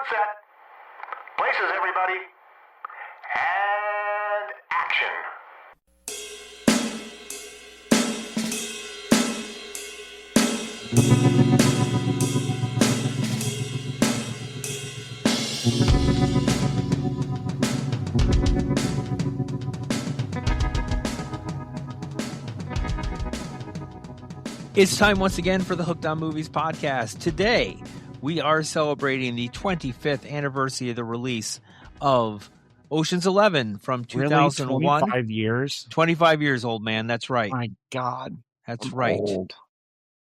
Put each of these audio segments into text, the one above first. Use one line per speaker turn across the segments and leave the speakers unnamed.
on set. Places, everybody. And action.
It's time once again for the Hooked on Movies podcast. Today, we are celebrating the 25th anniversary of the release of Ocean's 11 from 2001.
Really? 25 years?
25 years old, man. That's right.
My God.
That's
I'm
right.
old.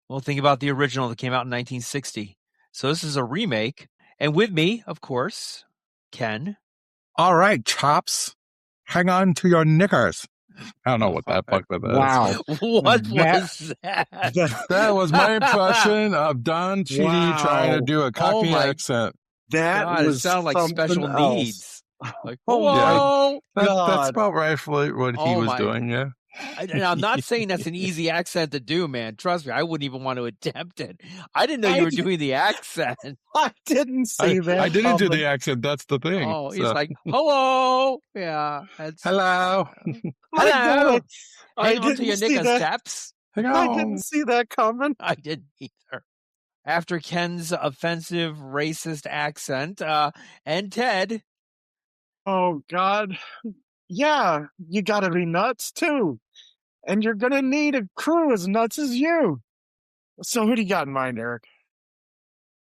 Well, think about the original that came out in 1960. So this is a remake. And with me, of course, Ken.
All right, chops. Hang on to your knickers. I don't know what that fuck that is.
Wow.
What was that?
That was my impression of Don Cheadle
Wow.
trying to do a Cockney
my
accent.
That
God, it
was
sounded like
something
special
else.
needs. Like,
Oh,
whoa!
That's
God.
about rightfully what he
Oh,
was
my-
doing, yeah.
And I'm not saying that's an easy accent to do, man. Trust me, I wouldn't even want to attempt it. I didn't know you were doing the accent.
I didn't say that.
I didn't do
coming.
the accent. That's the thing.
Oh, he's
So-
like, hello. Yeah. That's,
hello.
My
hello.
God. I
Hang on to
didn't
your
see
knicker
that.
steps.
Hang
I
on.
didn't see that coming.
I didn't either. After Ken's offensive racist accent, and Ted,
Oh, God. Yeah, you gotta be nuts, too. And you're gonna need a crew as nuts as you. So who do you got in mind, Eric?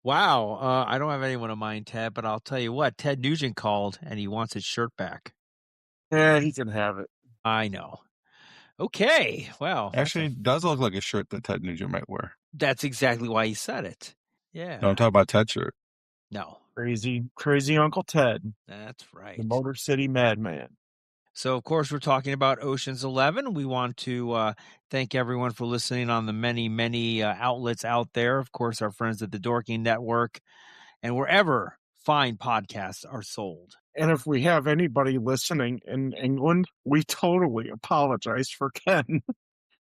wow, I don't have anyone in mind, Ted, but I'll tell you what, Ted Nugent called and he wants his shirt back.
Yeah, he can have it.
I know. Okay, well,
Actually, it does look like a shirt that Ted Nugent might wear.
that's exactly why he said it. Yeah.
Don't talk about Ted's shirt.
No,
Crazy Uncle Ted,
that's right.
the Motor City Madman.
So, of course, we're talking about Ocean's 11. We want to thank everyone for listening on the many, many outlets out there. Of course, our friends at the Dorking Network and wherever fine podcasts are sold.
And if we have anybody listening in England, we totally apologize for Ken.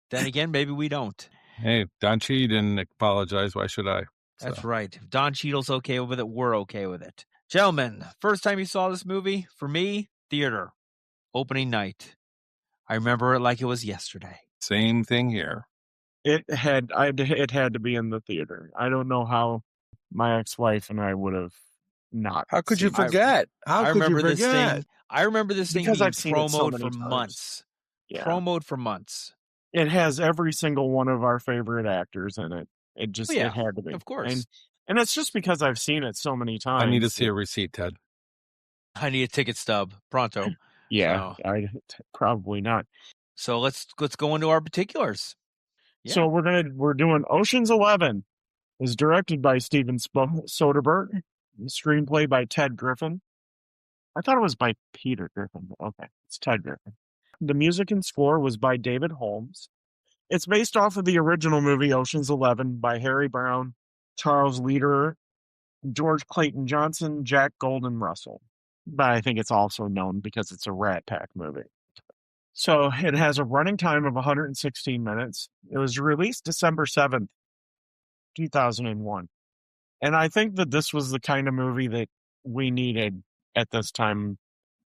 Then again, maybe we don't.
Hey, Don Cheadle didn't apologize. Why should I?
That's
So.
right. If Don Cheadle's okay with it, we're okay with it. Gentlemen, first time you saw this movie, for me, theater. Opening night. I remember it like it was yesterday.
Same thing here.
It had to be in the theater. I don't know how my ex-wife and I would have not.
How could you
seen it.
forget? How
I
could
remember
you
this
forget?
thing. I remember this thing
Because
being
I've seen it so
promoted
many
for
times.
months.
Yeah.
Promoted for months.
It has every single one of our favorite actors in it. It just
Oh, yeah,
it had to be.
of course.
And it's just because I've seen it so many times.
I need to see a receipt, Ted.
I need a ticket stub pronto.
Yeah, probably not.
So let's go into our particulars. Yeah.
So we're doing Ocean's 11. It's directed by Steven Soderbergh. Screenplay by Ted Griffin. I thought it was by Peter Griffin. But okay, it's Ted Griffin. The music and score was by David Holmes. It's based off of the original movie Ocean's 11 by Harry Brown, Charles Lederer, George Clayton Johnson, Jack Golden Russell. But I think it's also known because it's a Rat Pack movie. So it has a running time of 116 minutes. It was released December 7th, 2001. And I think that this was the kind of movie that we needed at this time,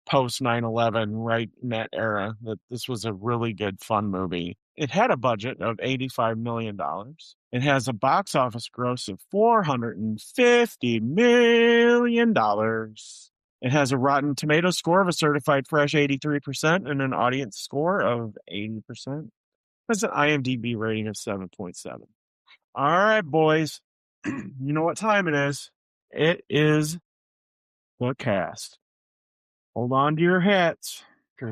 post 9/11, right in that era, that this was a really good, fun movie. It had a budget of $85 million. It has a box office gross of $450 million. It has a Rotten Tomatoes score of a certified fresh 83% and an audience score of 80%. It has an IMDb rating of 7.7. All right, boys. You know what time it is. It is the cast. Hold on to your hats.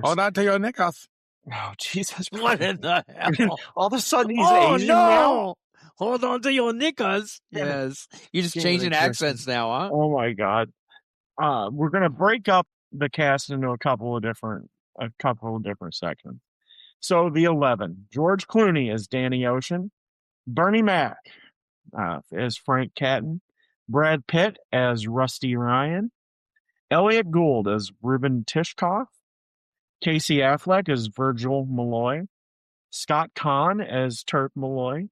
Hold on to your knickers.
Oh, Jesus.
What in the hell?
All of a sudden he's
Oh,
Asian
no.
now?
Hold on to your knickers. Yes. You're just
Damn
changing
it,
accents now, huh?
Oh, my God. We're going to break up the cast into a couple of different sections. So the 11, George Clooney as Danny Ocean, Bernie Mac as Frank Catton, Brad Pitt as Rusty Ryan, Elliot Gould as Ruben Tishkoff, Casey Affleck as Virgil Malloy, Scott Kahn as Turk Malloy,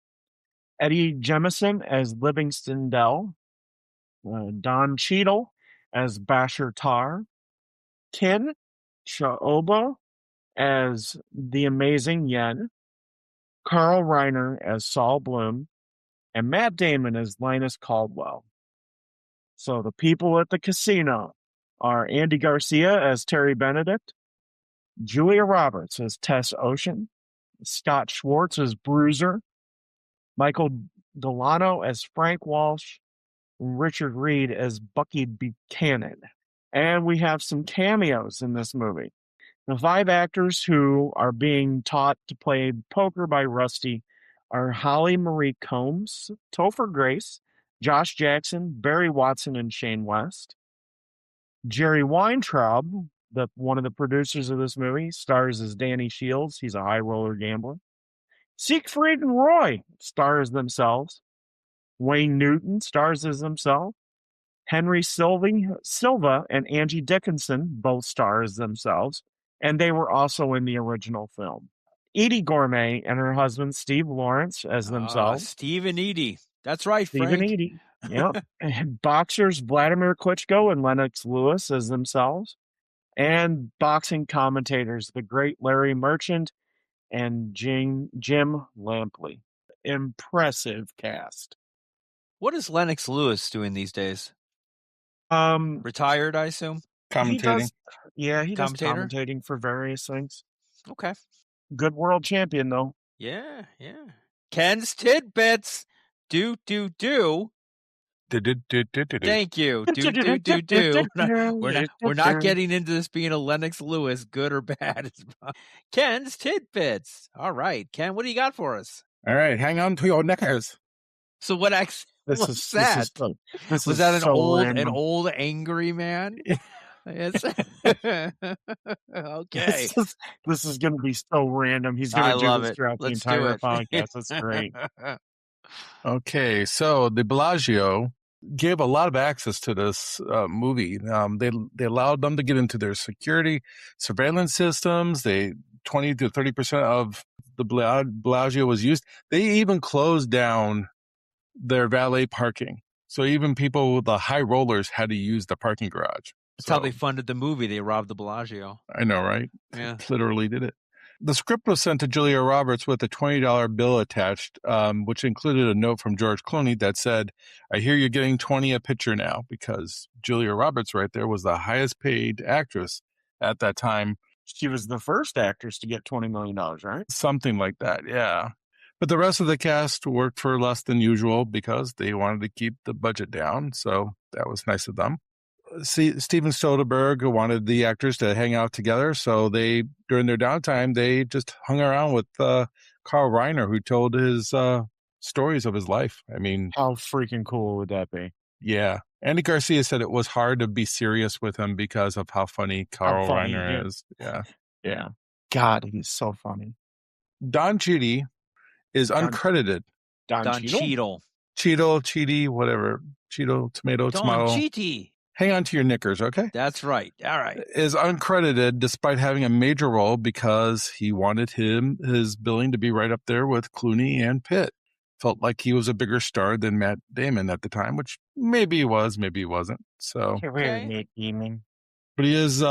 Eddie Jemison as Livingston Dell, Don Cheadle as Bashir Tar, Ken Chaobo as the Amazing Yen, Carl Reiner as Saul Bloom, and Matt Damon as Linus Caldwell. So the people at the casino are Andy Garcia as Terry Benedict, Julia Roberts as Tess Ocean, Scott Schwartz as Bruiser, Michael Delano as Frank Walsh, Richard Reed as Bucky Buchanan. And we have some cameos in this movie. The 5 actors who are being taught to play poker by Rusty are Holly Marie Combs, Topher Grace, Josh Jackson, Barry Watson, and Shane West. Jerry Weintraub, one of the producers of this movie, stars as Danny Shields. He's a high roller gambler. Siegfried and Roy stars themselves. Wayne Newton stars as himself. Henry Silva and Angie Dickinson both star as themselves, and they were also in the original film. Edie Gourmet and her husband Steve Lawrence as themselves.
Steve and Edie. That's right,
Steve
Frank.
and Edie. Yep. And boxers Vladimir Klitschko and Lennox Lewis as themselves. And boxing commentators, the great Larry Merchant and Jim Lampley. Impressive cast.
What is Lennox Lewis doing these days? Retired, I assume?
Commentating.
He does
Commentator?
commentating for various things.
Okay.
Good world champion, though.
Yeah. Ken's Tidbits. Do. Thank you. Do. We're not getting into this being a Lennox Lewis, good or bad. Ken's Tidbits. All right, Ken, what do you got for us?
All right, hang on to your kneckers.
So what what's that? Was that an old angry man? Yes. Okay.
This is going to be so random. He's going to do this throughout the entire podcast. That's great.
Okay, so de Blasio gave a lot of access to this movie. They allowed them to get into their security surveillance systems. 20 to 30% of the Blasio was used. They even closed down their valet parking. So even people with the high rollers had to use the parking garage.
That's how they funded the movie. They robbed the Bellagio.
I know, right?
Yeah.
They literally did it. The script was sent to Julia Roberts with a $20 bill attached, which included a note from George Clooney that said, "I hear you're getting $20 a picture now," because Julia Roberts right there was the highest paid actress at that time.
She was the first actress to get $20 million, right?
Something like that, yeah. But the rest of the cast worked for less than usual because they wanted to keep the budget down, so that was nice of them. Steven Soderbergh wanted the actors to hang out together, so during their downtime, they just hung around with Carl Reiner, who told his stories of his life. I mean,
how freaking cool would that be?
Yeah. Andy Garcia said it was hard to be serious with him because of how funny Carl Reiner is. Yeah.
Yeah. God, he's so funny.
Don Cheadle is uncredited.
Don Cheadle.
Cheadle, whatever. Cheadle, tomato.
Cheadle.
Hang on to your knickers, okay?
That's right. All right.
Is uncredited despite having a major role because he wanted his billing to be right up there with Clooney and Pitt. Felt like he was a bigger star than Matt Damon at the time, which maybe he was, maybe he wasn't. So,
okay.
But he is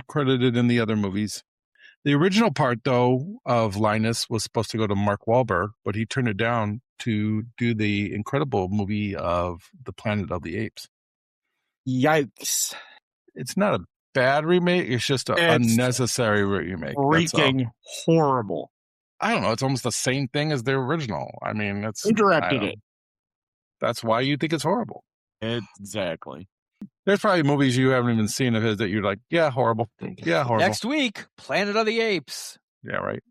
credited in the other movies. The original part, though, of Linus was supposed to go to Mark Wahlberg, but he turned it down to do the incredible movie of The Planet of the Apes.
Yikes.
It's not a bad remake. It's just an unnecessary remake.
Freaking horrible.
I don't know. It's almost the same thing as the original. I mean,
Who directed it?
That's why you think it's horrible.
Exactly.
There's probably movies you haven't even seen of his that you're like, yeah, horrible. Yeah, horrible.
Next week, Planet of the Apes.
Yeah, right.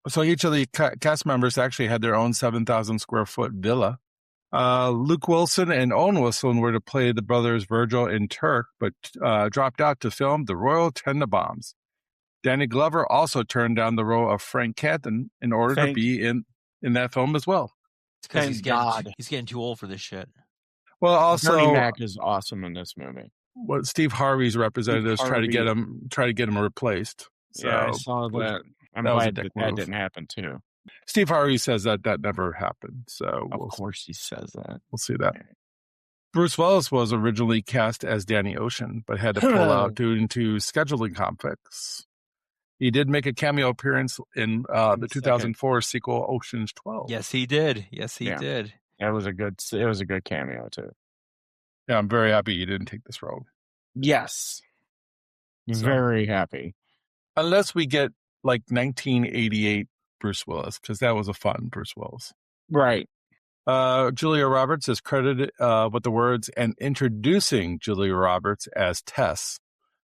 So each of the cast members actually had their own 7,000 square foot villa. Luke Wilson and Owen Wilson were to play the brothers Virgil and Turk, but dropped out to film The Royal Tenenbaums. Danny Glover also turned down the role of Frank Canton in order to be in that film as well.
It's because he's getting too old for this shit.
Well, also
Bernie Mac is awesome in this movie.
What Steve Harvey's representatives try to get him replaced. So,
yeah, I saw that. I'm glad that didn't happen too.
Steve Harvey says that never happened. So
of course he says that.
We'll see that. Bruce Willis was originally cast as Danny Ocean, but had to pull out due to scheduling conflicts. He did make a cameo appearance in the 2004 sequel Ocean's 12.
Yes, he did. Yes, he
Yeah.
did.
It was a good cameo too.
Yeah, I'm very happy you didn't take this road.
Yes.
So-
Very happy.
Unless we get like 1988 Bruce Willis, because that was a fun Bruce Willis.
Right.
Julia Roberts is credited with the words "and introducing Julia Roberts as Tess."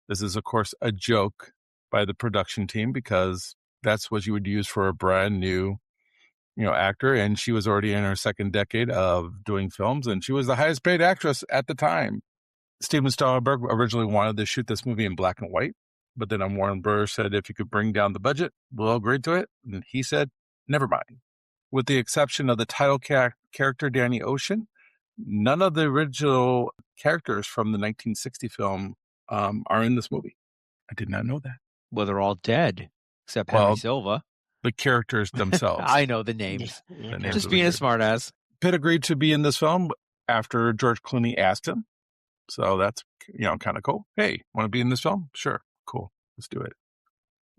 This is, of course, a joke by the production team because that's what you would use for a brand new, actor. And she was already in her second decade of doing films, and she was the highest paid actress at the time. Steven Spielberg originally wanted to shoot this movie in black and white, but then Warren Bros. Said, if you could bring down the budget, we'll agree to it. And he said, never mind. With the exception of the title character, Danny Ocean, none of the original characters from the 1960 film are in this movie. I did not know that.
Well, they're all dead except Henry
Well,
Silva.
The characters themselves.
I know the names.
The names
Just
of the
being a
characters.
smartass.
Pitt agreed to be in this film after George Clooney asked him. So that's, kind of cool. Hey, want to be in this film? Sure. Cool. Let's do it.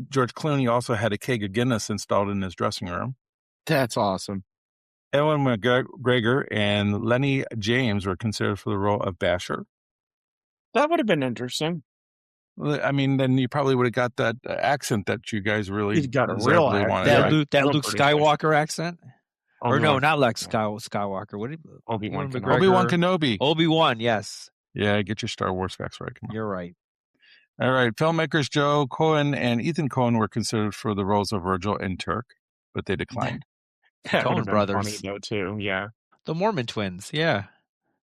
George Clooney also had a keg of Guinness installed in his dressing room.
That's awesome.
Ewan McGregor and Lenny James were considered for the role of Basher.
That would have been interesting.
I mean, then you probably would have got that accent that you guys really
He's got a real
deservedly
accent.
wanted.
That
Yeah.
Luke, that
Look
Luke
pretty good.
Skywalker accent? Or no,
Obi-Wan-
not Luke Skywalker. What did
Obi-Wan
Ewan
Kenobi.
McGregor-
Obi-Wan Kenobi.
Obi-Wan, yes.
Yeah, get your Star Wars facts right. Come on.
You're right.
All right. Filmmakers Joe Cohen and Ethan Cohen were considered for the roles of Virgil and Turk, but they declined.
That
Coen
would have been
brothers.
funny though too. Yeah.
The Mormon twins, yeah.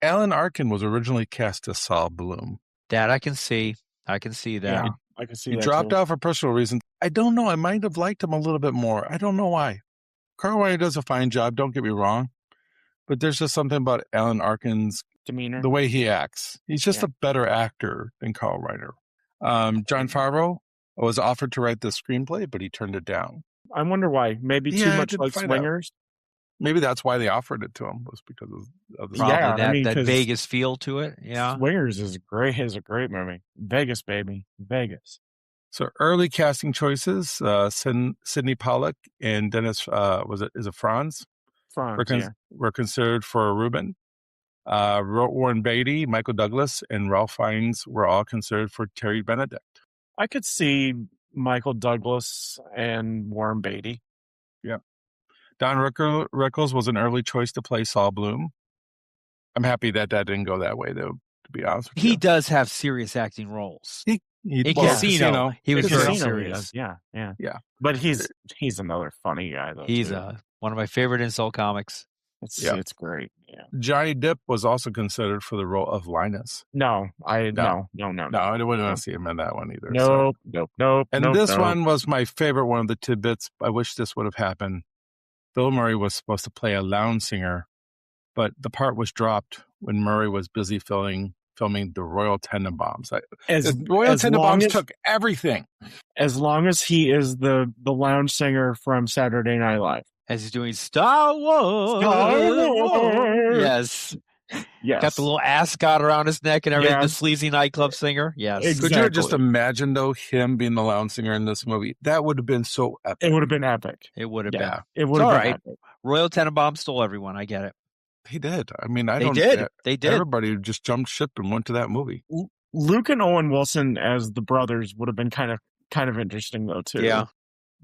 Alan Arkin was originally cast as Saul Bloom.
That I can see. I can see that.
Yeah. I can see
He
that
dropped
too.
out for personal reasons. I don't know. I might have liked him a little bit more. I don't know why. Carl Reiner does a fine job. Don't get me wrong. But there's just something about Alan Arkin's,
Demeanor.
the way he acts. He's just
Yeah.
a better actor than Carl Reiner. Jon Favreau was offered to write the screenplay, but he turned it down.
I wonder why. Maybe
Yeah,
too
I
much
didn't
like
find out.
Swingers.
Maybe that's why they offered it to him, was because of the
Probably
Yeah, I
that,
mean,
that
'cause-
Vegas feel to it. Yeah.
Swingers is a great movie. Vegas, baby. Vegas.
So early casting choices: Sidney Pollack and Dennis is it Franz
France, yeah.
were considered for Reuben. Warren Beatty, Michael Douglas, and Ralph Fiennes were all considered for Terry Benedict.
I could see Michael Douglas and Warren Beatty.
Don Rickles was an early choice to play Saul Bloom. I'm happy that didn't go that way, though. To be honest with
He
you,
does have serious acting roles.
he
In
well,
Casino, he was
The
very
Casino he
serious.
does, Yeah, yeah.
Yeah.
But he's another funny guy though.
He's
too.
one of my favorite insult comics.
Yeah.
It's great. Yeah.
Johnny Depp was also considered for the role of Linus.
No, no.
No, I wouldn't want to see him in that one either. so.
Nope.
And
nope,
this
nope.
one was my favorite one of the tidbits. I wish this would have happened. Bill Murray was supposed to play a lounge singer, but the part was dropped when Murray was busy filming the Royal Tenenbaums. The Royal Tenenbaums took everything.
As long as he is the lounge singer from Saturday Night Live.
As he's doing Star Wars.
Star Wars.
Yes.
Yes.
Got the little ascot around his neck and everything.
Yeah.
The sleazy nightclub singer. Yes.
Exactly.
Could you just imagine, though, him being the lounge singer in this movie? That would have been so epic.
It would have been epic.
It would have
Yeah.
It would
It's
have
all
been
right.
epic.
Royal Tenenbaum stole everyone. I get it.
He did. I mean,
They did. They did.
Everybody just jumped ship and went to that movie.
Luke and Owen Wilson as the brothers would have been kind of interesting though too.
Yeah.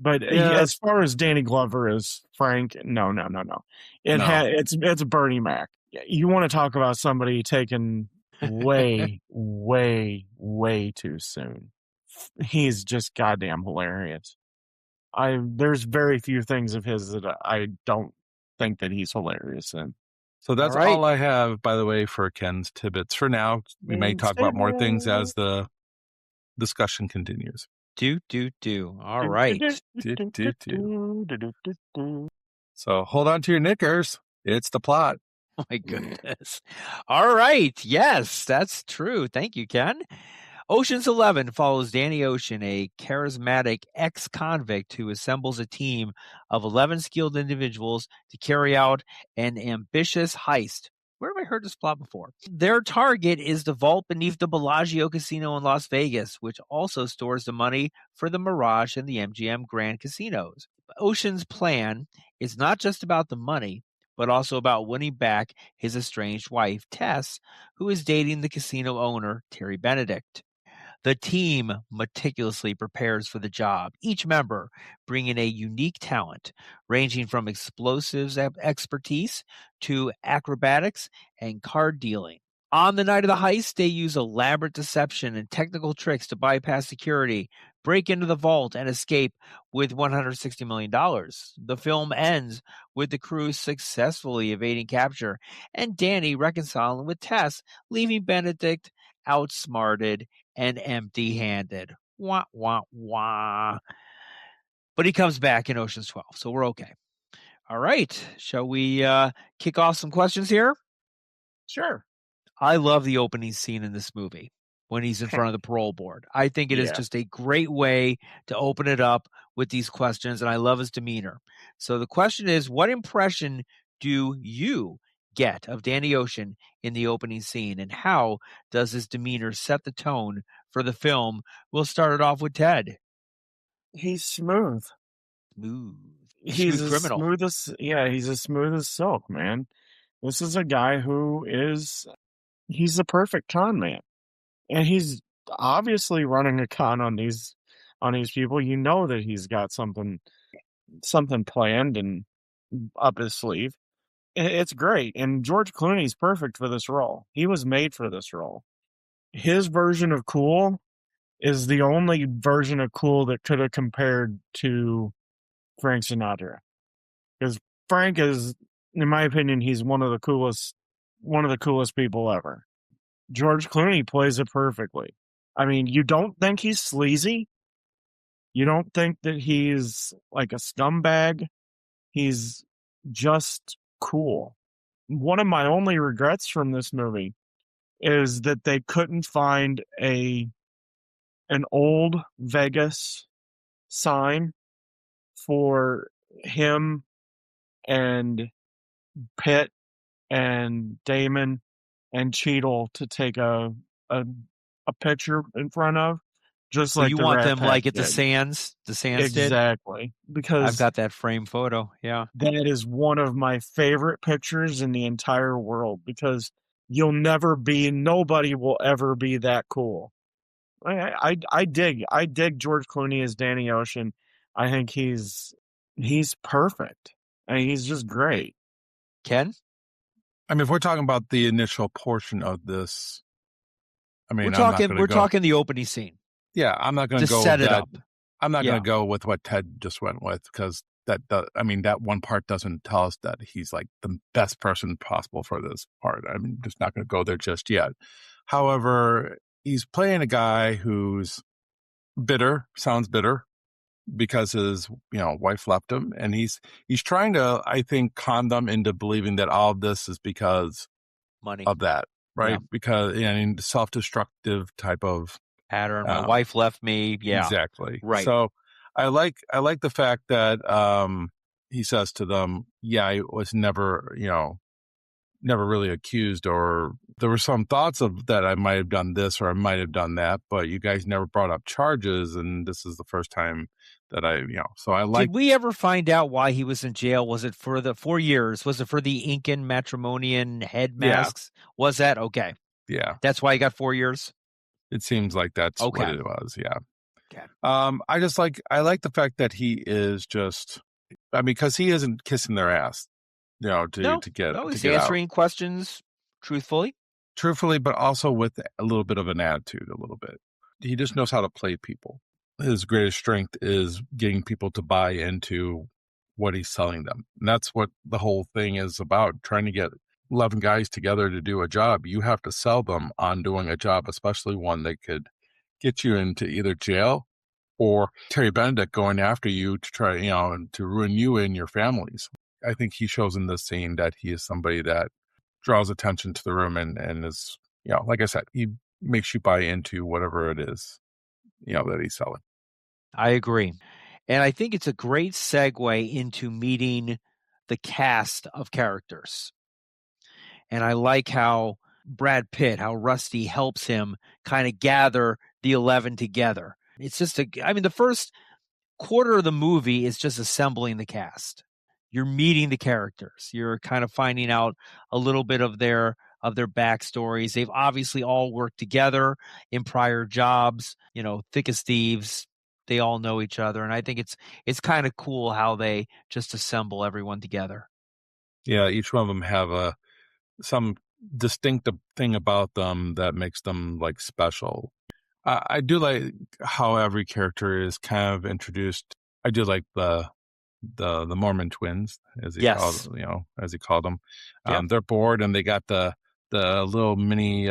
But
Yeah.
as far as Danny Glover as Frank, no.
No.
It's Bernie Mac. You want to talk about somebody taken way, way too soon. He's just goddamn hilarious. There's very few things of his that I don't think that he's hilarious in.
So that's
All right.
all I have, by the way, for Ken's tidbits. For now, we may talk about more things as the discussion continues.
Do. All right.
So hold on to your knickers. It's the plot.
Oh my goodness. All right. Yes, that's true. Thank you, Ken. Ocean's 11 follows Danny Ocean, a charismatic ex-convict who assembles a team of 11 skilled individuals to carry out an ambitious heist Where have I heard this plot before? Their target is the vault beneath the Bellagio Casino in Las Vegas, which also stores the money for the Mirage and the MGM Grand casinos. Ocean's plan is not just about the money, but also about winning back his estranged wife, Tess, who is dating the casino owner, Terry Benedict. The team meticulously prepares for the job, each member bringing a unique talent, ranging from explosives expertise to acrobatics and card dealing. On the night of the heist, they use elaborate deception and technical tricks to bypass security, break into the vault, and escape with $160 million. The film ends with the crew successfully evading capture and Danny reconciling with Tess, leaving Benedict outsmarted and empty-handed. Wah, wah, wah. But he comes back in Ocean's 12, so we're okay. All right. Shall we kick off some questions here?
Sure.
I love the opening scene in this movie when he's in front of the parole board. I think it is just a great way to open it up with these questions, and I love his demeanor. So the question is, what impression do you get of Danny Ocean in the opening scene, and how does his demeanor set the tone for the film? We'll start it off with Ted.
He's smooth. He's as
criminal.
He's as smooth as silk, man. This is a guy who he's the perfect con man. And he's obviously running a con on these people. You know that he's got something planned and up his sleeve. It's great. And George Clooney's perfect for this role. He was made for this role. His version of cool is the only version of cool that could have compared to Frank Sinatra. Because Frank is, in my opinion, he's one of the coolest people ever. George Clooney plays it perfectly. I mean, you don't think he's sleazy. You don't think that he's like a scumbag. He's just cool. One of my only regrets from this movie is that they couldn't find an old Vegas sign for him and Pitt and Damon and Cheadle to take a picture in front of. Just
so
like
you
the
want
Rat
them
Pack
like at the
did.
Sands did?
Exactly. Because
I've got that frame photo. Yeah.
that is one of my favorite pictures in the entire world, because nobody will ever be that cool. I dig George Clooney as Danny Ocean. I think he's perfect. I mean, he's just great.
Ken?
I mean, if we're talking about the initial portion of this, I mean,
we're talking the opening scene.
Yeah, I'm not going to go
set it up.
I'm not going to go with what Ted just went with, because that one part doesn't tell us that he's like the best person possible for this part. I'm just not going to go there just yet. However, he's playing a guy who's sounds bitter, because his wife left him, and he's trying to, I think, con them into believing that all of this is because
money
of that, right?
Yeah.
Because self-destructive type of
pattern. My wife left me. Yeah,
exactly.
Right.
So I like the fact that he says to them, "Yeah, I was never really accused, or there were some thoughts of that I might have done this or I might have done that, but you guys never brought up charges, and this is the first time that so I like."
Did we ever find out why he was in jail? Was it for the 4 years? Was it for the Incan Matrimonian head masks? Yeah. Was that okay?
Yeah.
That's why he got 4 years?
It seems like that's what it was, yeah.
Okay.
I like the fact that he is just, I mean, because he isn't kissing their ass, to get
he's answering questions truthfully,
but also with a little bit of an attitude, a little bit. He just knows how to play people. His greatest strength is getting people to buy into what he's selling them. And that's what the whole thing is about, trying to get 11 guys together to do a job. You have to sell them on doing a job, especially one that could get you into either jail or Terry Benedict going after you to try, to ruin you and your families. I think he shows in this scene that he is somebody that draws attention to the room and is, like I said, he makes you buy into whatever it is, that he's selling.
I agree. And I think it's a great segue into meeting the cast of characters. And I like how Brad Pitt, how Rusty helps him kind of gather the 11 together. It's just the first quarter of the movie is just assembling the cast. You're meeting the characters. You're kind of finding out a little bit of their backstories. They've obviously all worked together in prior jobs, thick as thieves. They all know each other. And I think it's kind of cool how they just assemble everyone together.
Yeah, each one of them have some distinctive thing about them that makes them like special. I do like how every character is kind of introduced. I do like the Mormon twins, as he called them.
Yep.
They're bored and they got the little mini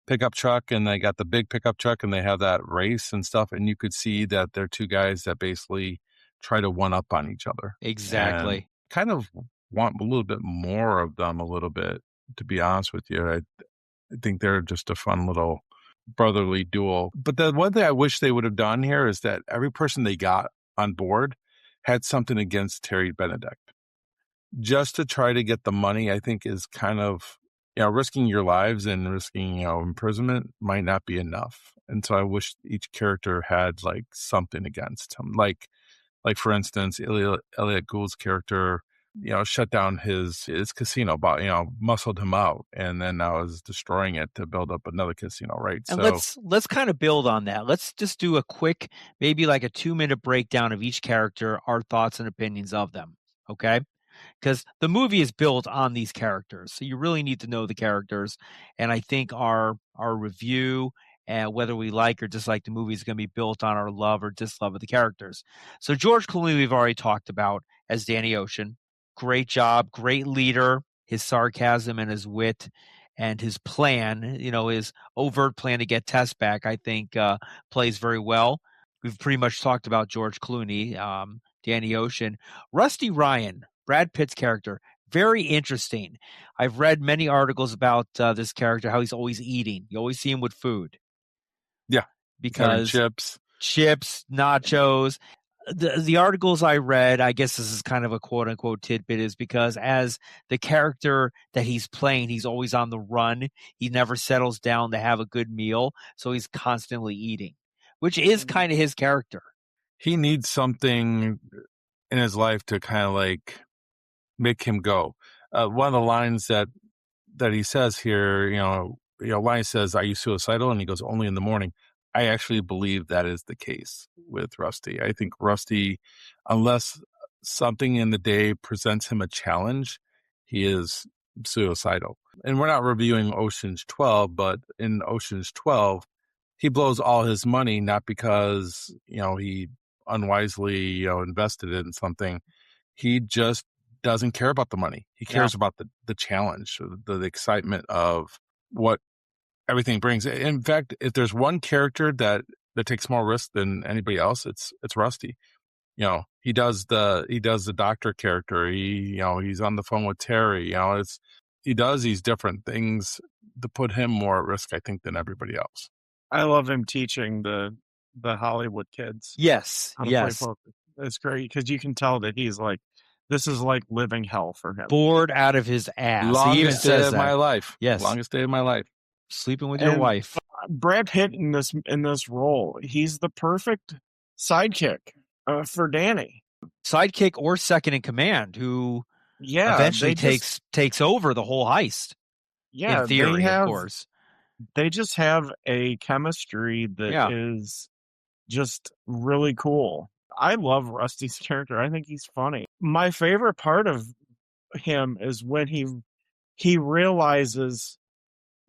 pickup truck, and they got the big pickup truck, and they have that race and stuff. And you could see that they're two guys that basically try to one up on each other.
Exactly.
And kind of want a little bit more of them, a little bit, to be honest with you. I think they're just a fun little brotherly duel. But the one thing I wish they would have done here is that every person they got on board had something against Terry Benedict. Just to try to get the money, I think, is kind of, risking your lives and risking, imprisonment might not be enough. And so I wish each character had like something against him. Like for instance, Elliot Gould's character, shut down his casino, muscled him out, and then now is destroying it to build up another casino, right?
And
so
let's kind of build on that. Let's just do a quick, maybe like a 2-minute breakdown of each character, our thoughts and opinions of them. Okay? Because the movie is built on these characters. So you really need to know the characters. And I think our review and whether we like or dislike the movie is going to be built on our love or dislove of the characters. So George Clooney, we've already talked about as Danny Ocean. Great job, great leader. His sarcasm and his wit and his plan, his overt plan to get Tess back, I think plays very well. We've pretty much talked about George Clooney, Danny Ocean. Rusty Ryan, Brad Pitt's character, very interesting. I've read many articles about this character, how he's always eating. You always see him with food.
Yeah.
Because
chips,
nachos. The articles I read, I guess this is kind of a quote unquote tidbit, is because as the character that he's playing, he's always on the run. He never settles down to have a good meal. So he's constantly eating, which is kind of his character.
He needs something in his life to kind of like make him go. One of the lines that he says here, Lion says, "Are you suicidal?" And he goes, "Only in the morning." I actually believe that is the case with Rusty. I think Rusty, unless something in the day presents him a challenge, he is suicidal. And we're not reviewing Ocean's 12, but in Ocean's 12, he blows all his money, not because, he unwisely, invested in something. He just doesn't care about the money. He cares about the challenge, the excitement of what everything brings. In fact, if there's one character that takes more risk than anybody else, it's Rusty. He does the doctor character. He's on the phone with Terry. He does these different things to put him more at risk, I think, than everybody else.
I love him teaching the Hollywood kids.
Yes.
How to play poker. It's great because you can tell that he's like, this is like living hell for him.
Bored out of his ass.
Longest day of my life.
Yes.
Longest day of my life.
Sleeping with your wife.
Brad Pitt in this role, he's the perfect sidekick for Danny.
Sidekick or second in command, who eventually takes over the whole heist.
Yeah,
in theory, of course.
They just have a chemistry that is just really cool. I love Rusty's character. I think he's funny. My favorite part of him is when he realizes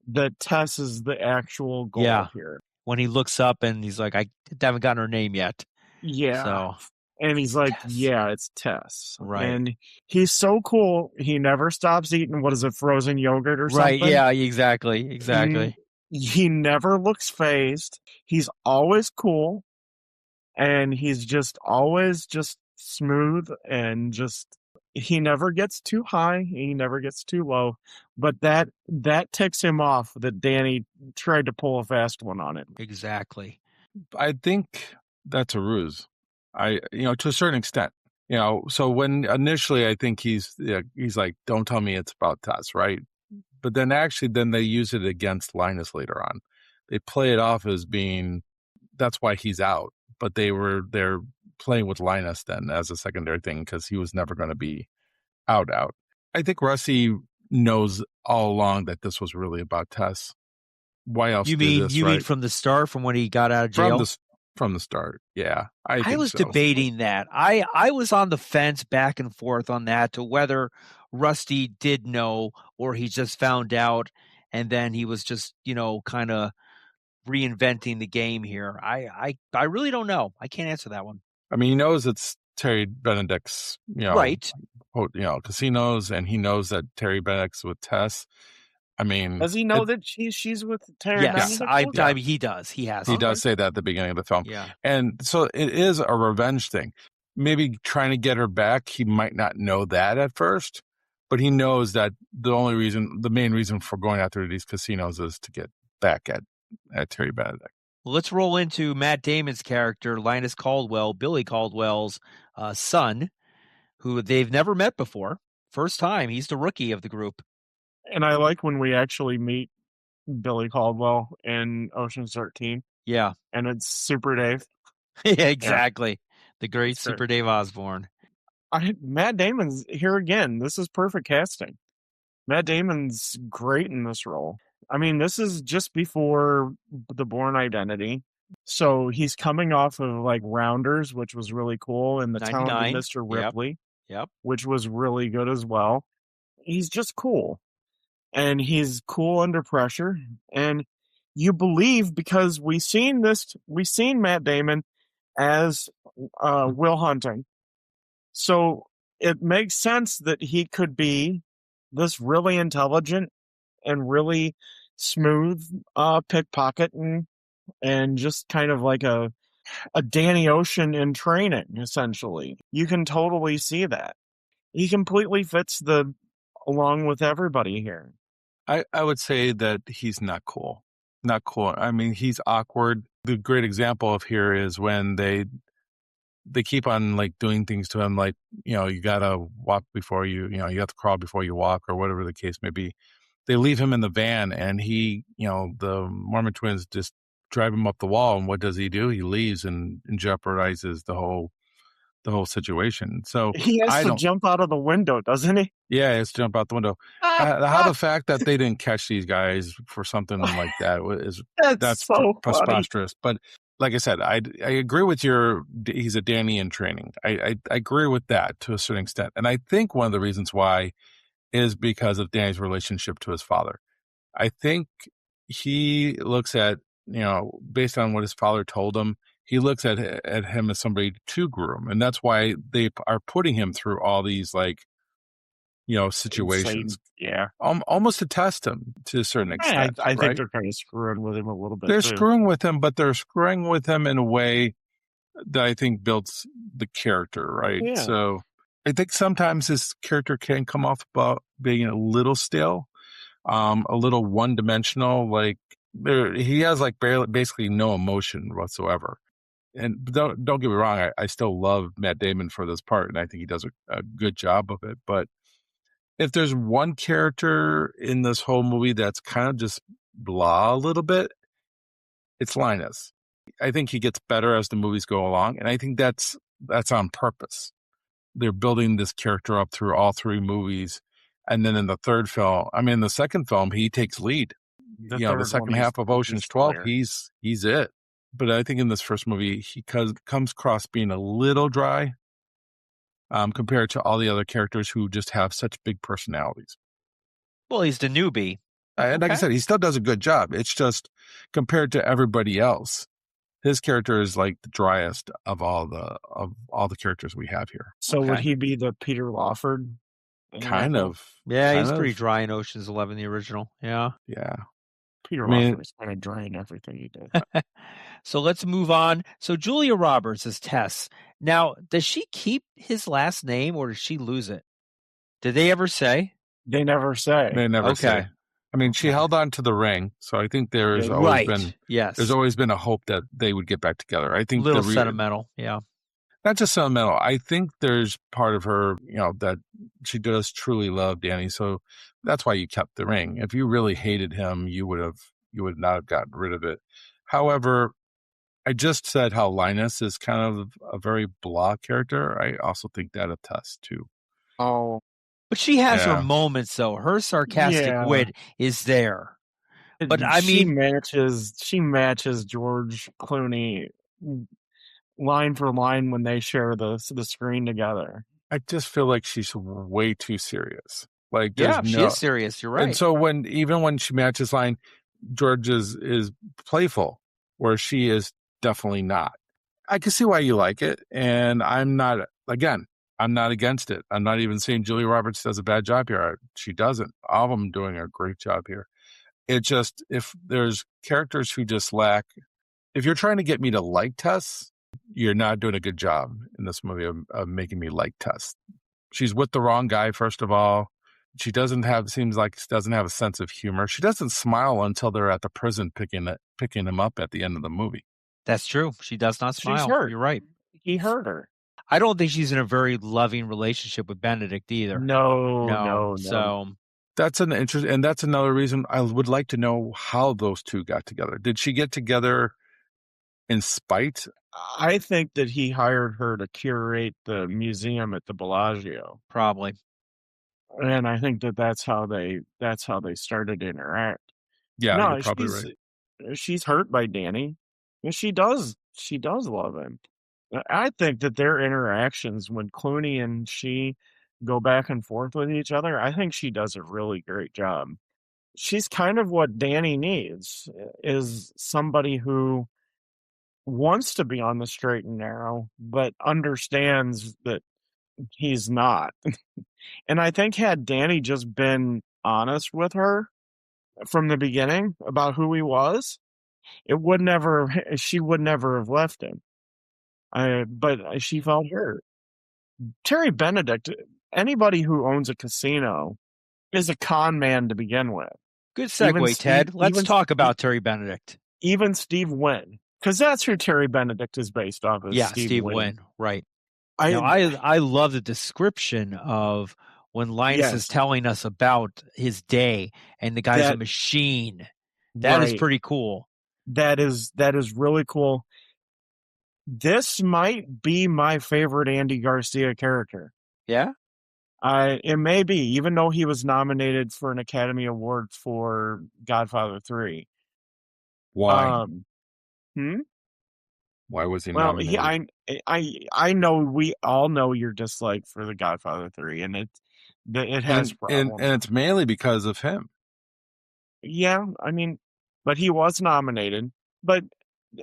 that Tess is the actual goal here.
When he looks up and he's like, I haven't gotten her name yet.
Yeah.
So,
and he's like,
Tess.
Yeah, it's Tess.
Right.
And he's so cool. He never stops eating, what is it, frozen yogurt or something?
Right, yeah, exactly.
He never looks phased. He's always cool. And he's just always just smooth and just, he never gets too high. He never gets too low. But that ticks him off that Danny tried to pull a fast one on him.
Exactly.
I think that's a ruse. To a certain extent, so when initially I think he's like, don't tell me it's about Tess, right? but then actually then they use it against Linus later on. They play it off as being that's why he's out, but they're playing with Linus then as a secondary thing because he was never going to be out. I think Rusty knows all along that this was really about Tess. Why else
You
do
mean
this,
you
right?
mean from the start, from when he got out of jail?
From the start, yeah. I think
was
so.
debating that. I was on the fence back and forth on that to whether Rusty did know or he just found out and then he was just, kind of reinventing the game here. I really don't know. I can't answer that one.
I mean, he knows it's Terry Benedict's,
Right.
because he knows, and he knows that Terry Benedict's with Tess. I mean,
Does he know that she's with Terry?
Yes,
Benedict?
I mean, he does. He has.
He does say that at the beginning of the film.
Yeah.
And so it is a revenge thing. Maybe trying to get her back. He might not know that at first, but he knows that the main reason for going after these casinos is to get back at Terry Benedict.
Well, let's roll into Matt Damon's character, Linus Caldwell, Billy Caldwell's son, who they've never met before. First time. He's the rookie of the group.
And I like when we actually meet Billy Caldwell in Ocean's 13.
Yeah.
And it's Super Dave.
Yeah, exactly. Yeah. The great
That's
Super Dave Osborne.
Matt Damon's here again. This is perfect casting. Matt Damon's great in this role. I mean, this is just before The Bourne Identity. So he's coming off of like Rounders, which was really cool, and The Talented Mr. Ripley,
yep,
which was really good as well. He's just cool. And he's cool under pressure. And you believe because we've seen Matt Damon as Will Hunting. So it makes sense that he could be this really intelligent and really smooth pickpocket and just kind of like a Danny Ocean in training, essentially. You can totally see that. He completely fits along with everybody here.
I would say that he's not cool. Not cool. I mean, he's awkward. The great example of here is when they keep on like doing things to him, like, you gotta walk before you have to crawl before you walk, or whatever the case may be. They leave him in the van, and he, the Mormon twins just drive him up the wall. And what does he do? He leaves and jeopardizes the whole situation. So
he has to jump out of the window, doesn't he?
Yeah, he has to jump out the window. How the fact that they didn't catch these guys for something like that that's
so
preposterous. But like I said, I agree with he's a Danny in training. I agree with that to a certain extent. And I think one of the reasons why is because of Danny's relationship to his father. I think he looks at, based on what his father told him, he looks at him as somebody to groom. And that's why they are putting him through all these situations.
Yeah.
Almost to test him to a certain extent.
I think they're kind of screwing with him a little bit.
They're screwing with him, but they're screwing with him in a way that I think builds the character, right?
Yeah.
So I think sometimes his character can come off about being a little stale, a little one-dimensional. Like he has like basically no emotion whatsoever. And don't get me wrong, I still love Matt Damon for this part, and I think he does a good job of it. But if there's one character in this whole movie that's kind of just blah a little bit, it's Linus. I think he gets better as the movies go along, and I think that's on purpose. They're building this character up through all three movies, and then in the second film, he takes lead. The second half of Ocean's 12, he's it. But I think in this first movie, he comes across being a little dry compared to all the other characters who just have such big personalities.
Well, he's the newbie.
And like I said, he still does a good job. It's just compared to everybody else, his character is like the driest of all the characters we have here.
So would he be the Peter Lawford?
Kind of.
Yeah, he's pretty dry in Ocean's 11, the original. Yeah.
Yeah.
Peter Lawford is kind of dry in everything he did.
So let's move on. So Julia Roberts is Tess. Now, does she keep his last name or does she lose it? Did they ever say?
They never say.
They never say. I mean, she held on to the ring, so I think there's always been a hope that they would get back together. I think
a little sentimental, yeah.
not just sentimental. I think there's part of her, that she does truly love Danny. So that's why you kept the ring. If you really hated him, you would not have gotten rid of it. However, I just said how Linus is kind of a very blah character. I also think that attests to.
Oh,
But she has her
Yeah.
moments, though. Her sarcastic
Yeah.
wit is there. But I
she
mean,
matches George Clooney line for line when they share the screen together.
I just feel like she's way too serious. Like,
yeah,
there's
she
no,
is serious. You're right.
and so even when she matches line, George is playful, where she is definitely not. I can see why you like it, and I'm not against it. I'm not even saying Julia Roberts does a bad job here. She doesn't. All of them doing a great job here. It just, if there's characters who just lack, if you're trying to get me to like Tess, you're not doing a good job in this movie of making me like Tess. She's with the wrong guy, first of all. She doesn't have a sense of humor. She doesn't smile until they're at the prison picking him up at the end of the movie.
That's true. She does not smile.
She's hurt.
You're right.
He hurt her.
I don't think she's in a very loving relationship with Benedict either.
No.
So
that's an interest, and that's another reason I would like to know how those two got together. Did she get together in spite?
I think that he hired her to curate the museum at the Bellagio,
probably.
and I think that's how they started to interact.
Yeah,
No,
you're probably right.
She's hurt by Danny, and she does love him. I think that their interactions when Clooney and she go back and forth with each other, I think she does a really great job. She's kind of what Danny needs, is somebody who wants to be on the straight and narrow, but understands that he's not. And I think had Danny just been honest with her from the beginning about who he was, she would never have left him. But she felt hurt. Terry Benedict, anybody who owns a casino, is a con man to begin with.
Good segue, Ted. Let's talk about Terry Benedict.
Even Steve Wynn, because that's who Terry Benedict is based off of.
Yeah, Steve Wynn, right. I love the description of when Linus is telling us about his day, and the guy's a machine. That is pretty cool.
That is really cool. This might be my favorite Andy Garcia character.
Yeah?
It may be, even though he was nominated for an Academy Award for Godfather 3.
Why?
Why
was he nominated?
I know we all know your dislike for the Godfather 3, and it has problems.
And it's mainly because of him.
Yeah, I mean, but he was nominated. But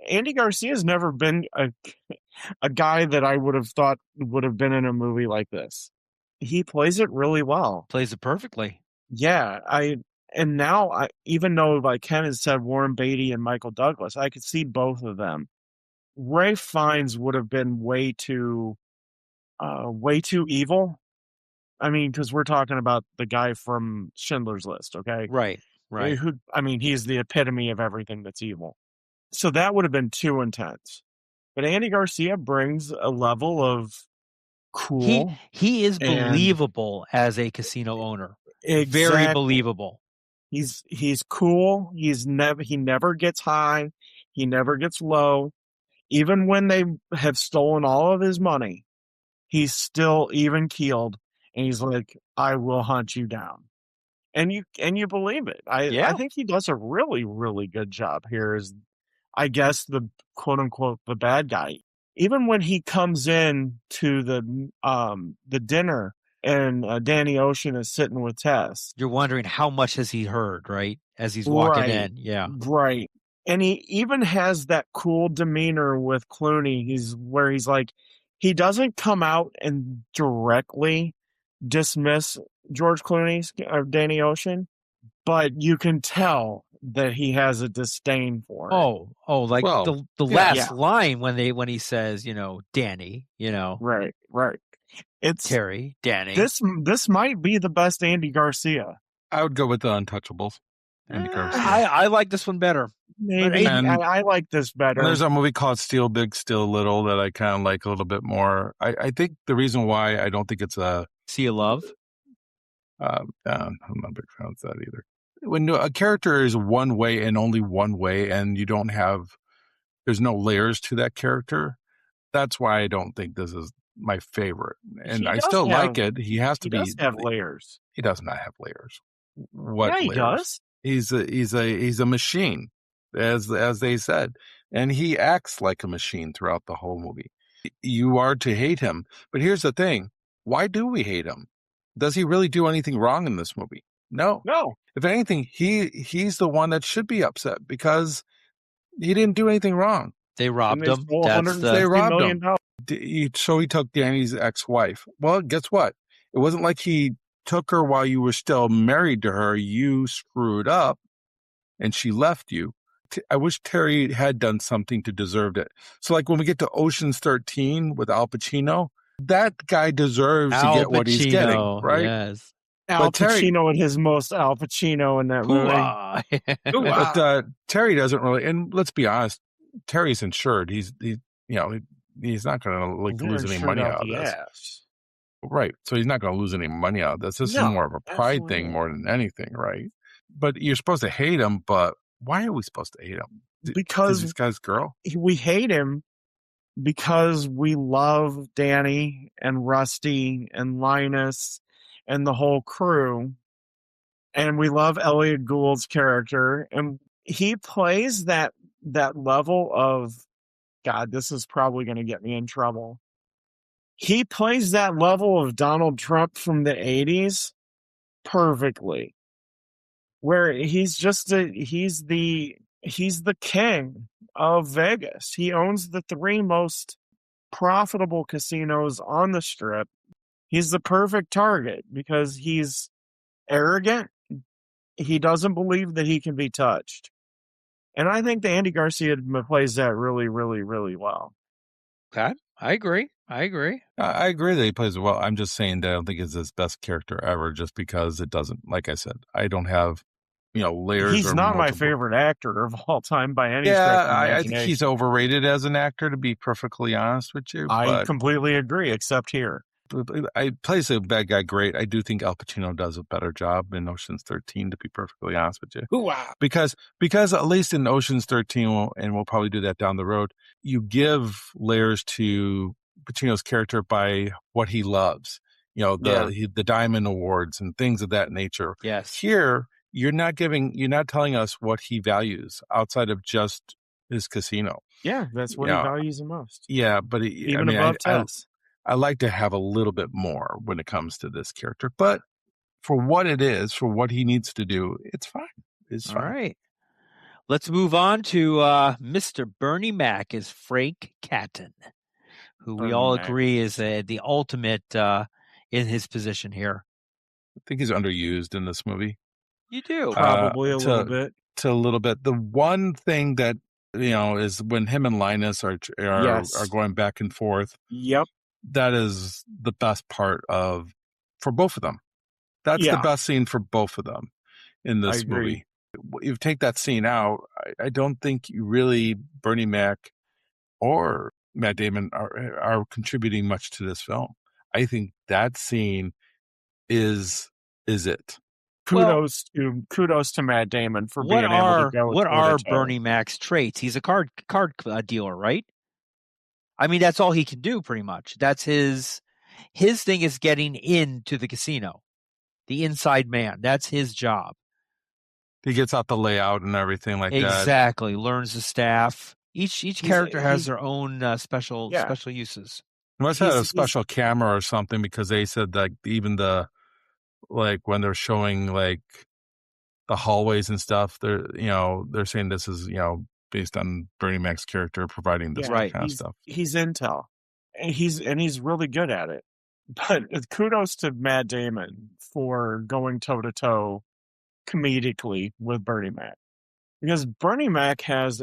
Andy Garcia's never been a guy that I would have thought would have been in a movie like this. He plays it really well.
Plays it perfectly.
Yeah, and now even though, like Ken has said, Warren Beatty and Michael Douglas, I could see both of them. Ralph Fiennes would have been way too evil. I mean, because we're talking about the guy from Schindler's List, okay?
Right.
He's the epitome of everything that's evil. So that would have been too intense. But Andy Garcia brings a level of cool.
He is believable as a casino owner.
Exactly.
Very believable.
He's cool. He never gets high. He never gets low. Even when they have stolen all of his money, he's still even keeled, and he's like, "I will hunt you down," and you believe it. I think he does a really, really good job here. As I guess the quote unquote the bad guy. Even when he comes in to the dinner and Danny Ocean is sitting with Tess,
you're wondering how much has he heard, right? As he's walking in, yeah,
right. And he even has that cool demeanor with Clooney. He's like, he doesn't come out and directly dismiss George Clooney's or Danny Ocean, but you can tell that he has a disdain for it.
Like the last line when he says, Danny,
right. It's
Terry, Danny.
This might be the best Andy Garcia.
I would go with the Untouchables. Andy Garcia.
I like this one better.
Maybe
And-
I like this better.
And there's a movie called Steal Big, Steal Little that I kind of like a little bit more. I think the reason why I don't think it's a
Sea of Love.
I'm not a big fan of that either. When a character is one way and only one way, and you don't have, there's no layers to that character. That's why I don't think this is my favorite. And
He
I
does
still like
have-
it. He has to
he
be.
does have layers.
He does not have layers. What
Yeah, he
layers?
does.
He's a machine, as they said, and he acts like a machine throughout the whole movie. You are to hate him, but here's the thing: why do we hate him? Does he really do anything wrong in this movie? No.
No.
If anything, he's the one that should be upset because he didn't do anything wrong.
They robbed
And they
him.
stole
That's
$160
the
They robbed
million.
So he took Danny's ex-wife. Well, guess what? It wasn't like he took her while you were still married to her. You screwed up and she left you. I wish Terry had done something to deserve it. So like when we get to Ocean's 13 with Al Pacino, that guy deserves to get what he's getting,
Pacino,
right?
Yes.
Al
But Terry-
Pacino at his most Al Pacino in that movie.
Hoo-ah.
But Terry doesn't really, and let's be honest, Terry's insured. He's not going to like
They're
lose any
insured
money
out
out of
the
this.
ass.
Right. So he's not going to lose any money out of this. This
No,
is more of a pride
absolutely
thing
not.
more than anything, right? But you're supposed to hate him, but why are we supposed to hate him? Is
Because
this guy's girl?
we hate him because we love Danny and Rusty and Linus and the whole crew. And we love Elliot Gould's character. And he plays that level of, God, this is probably going to get me in trouble. He plays that level of Donald Trump from the 80s perfectly. Where he's the king of Vegas. He owns the 3 most profitable casinos on the strip. He's the perfect target because he's arrogant. He doesn't believe that he can be touched. And I think that Andy Garcia plays that really, really, really well.
Okay. I agree.
I agree that he plays well. I'm just saying that I don't think it's his best character ever just because it doesn't, like I said, I don't have, layers.
He's
or
not my
multiple-
favorite actor of all time by any stretch
Yeah,
of the
I think
imagination.
he's overrated as an actor, to be perfectly honest with you.
I
but
completely agree, except here.
I plays a bad guy great. I do think Al Pacino does a better job in Ocean's 13, to be perfectly honest with you.
Hoo-ah.
Because at least in Ocean's 13, and we'll probably do that down the road, you give layers to Pacino's character by what he loves. The Diamond Awards and things of that nature.
Yes.
Here, you're not telling us what he values outside of just his casino.
Yeah, that's what he values the most.
Yeah, but
Even above Tess.
I like to have a little bit more when it comes to this character, but for what it is, for what he needs to do, it's fine. It's
All
fine.
right. Let's move on to Mr. Bernie Mac as Frank Catton, who we
Bernie
all
Mac.
agree is the ultimate in his position here.
I think he's underused in this movie.
You do.
Probably a
to-
little bit.
To a little bit. The one thing that is when him and Linus are
Yes.
going back and forth.
Yep.
That is the best part for both of them. That's the
Yeah.
best scene for both of them in this
I agree.
movie. You take that scene out, I don't think you really Bernie Mac or Matt Damon are contributing much to this film. I think that scene is it.
Kudos to Matt Damon for being able to go.
What are
toe-to-toe.
Bernie Mac's traits? He's a card dealer, right? I mean, that's all he can do, pretty much. That's his thing is getting into the casino, the inside man. That's his job.
He gets out the layout and everything like that.
Exactly. Learns the staff. Each character has
he's-
their own special uses.
He must have a
He's-
special camera or something because they said that even when they're showing like the hallways and stuff, they're saying this is based on Bernie Mac's character providing this
Right.
kind of stuff.
He's intel, and he's really good at it. But kudos to Matt Damon for going toe to toe comedically with Bernie Mac, because Bernie Mac has